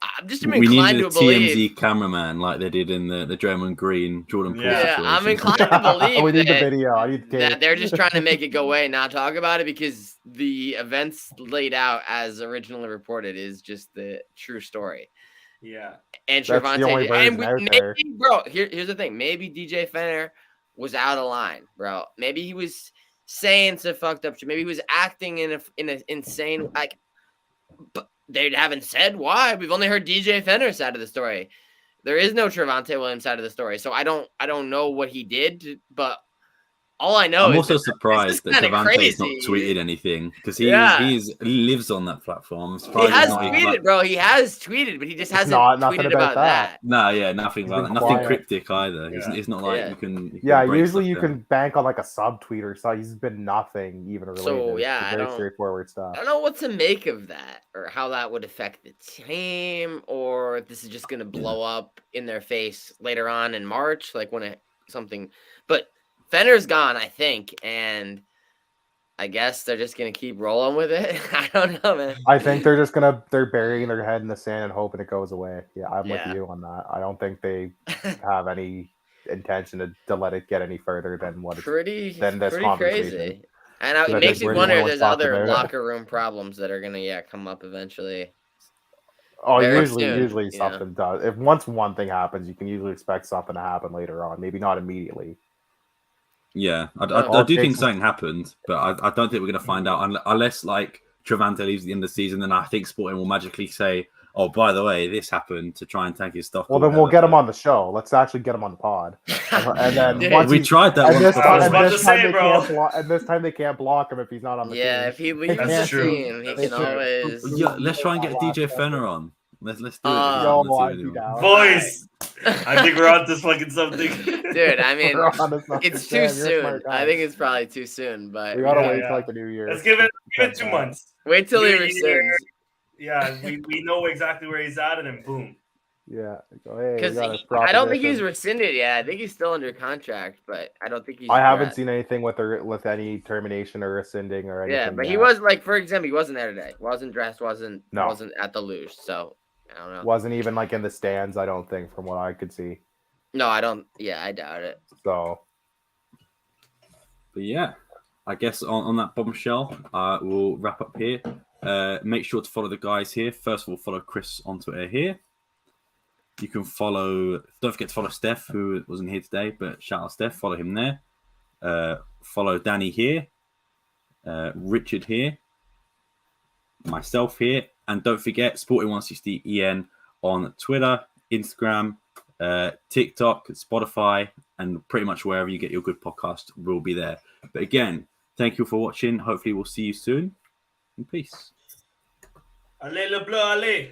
I'm just We inclined needed to a believe. TMZ cameraman like they did in the Draymond Green Jordan Poole Yeah, I'm situation. inclined to believe we need the that, video. I need the that tape. they're just trying to make it go away and not talk about it because the events laid out as originally reported is just the true story. Yeah. And That's the only Trevante, and version out there. maybe, bro, here's the thing. Maybe DJ Fenner was out of line, bro. Maybe he was saying some fucked up shit. Maybe he was acting in an insane but they haven't said why. We've only heard DJ Fenner's side of the story. There is no Trevante Williams side of the story. So I don't know what he did, but all I know I'm is also that surprised that kinda Travante's not crazy. tweeted anything because he lives on that platform. I'm he surprised has he's not even, tweeted, bro. He has tweeted, but he just hasn't nothing tweeted about about that. that. No, yeah, nothing He's about that. been Nothing quiet. cryptic either. Yeah. It's not like Yeah. you can Yeah, break usually stuff you down. can bank on a subtweet or so. He's been nothing even related. So, yeah, It's I very don't- straightforward stuff. I don't know what to make of that or how that would affect the team or if this is just going to blow up in their face later on in March, something. But Fenner's gone, I think, and I guess they're just going to keep rolling with it. I don't know, man. I think they're burying their head in the sand and hoping it goes away. Yeah, I'm with Yeah. you on that. I don't think they have any intention to let it get any further than what it's Pretty than this conversation. crazy. And So it I makes think you we're the wonder only if ones there's talking other about it. locker room problems that are going to come up eventually. Oh, Very usually soon, something does. If once one thing happens, you can usually expect something to happen later on. Maybe not immediately. Yeah, I All do think takes- something happened, but I don't think we're going to find out unless Trevante leaves at the end of the season. Then I think Sporting will magically say, "Oh, by the way, this happened," to try and tank his stock. Well, or then we'll whatever. get him on the show. Let's actually get him on the pod. And then Dude. once We he's- tried that and once this before. time, I was and about this to time say, they bro. can't block. And this time they can't block him if he's not on the Yeah, team. if he leaves That's the true. team, he That's can true. always. Yeah, let's try and get DJ Fenner on. Let's do it. Yo, Let's see I'd what be we do. down. Boys, I think we're on to fucking something. Dude, I mean, We're on this now. it's Damn, too you're a soon. smart guy. I think it's probably too soon, but We gotta Yeah, wait yeah. till like the new year. Let's give it 2 months. wait till he New year. rescinds. Yeah, we know exactly where he's at, and then boom. Yeah. Go, hey, we Because got a I don't think he's proposition. rescinded yet. I think he's still under contract, but I don't think he's. I haven't yet. seen anything with any termination or rescinding or anything. Yeah, but he yet. was for example, he wasn't there today. Wasn't dressed. Wasn't No. at the luge. So I don't know. Wasn't even in the stands. I don't think, from what I could see. No, I don't. Yeah, I doubt it. So But yeah, I guess on that bombshell, we'll wrap up here. Make sure to follow the guys here. First of all, follow Chris on Twitter here. You can follow. Don't forget to follow Steph, who wasn't here today, but shout out Steph. Follow him there. Follow Danny here, Richard here, myself here, and don't forget Sporting160EN on Twitter, Instagram, TikTok, Spotify, and pretty much wherever you get your good podcast will be there. But again, thank you for watching. Hopefully, we'll see you soon. And peace. Allez le bleu, allez!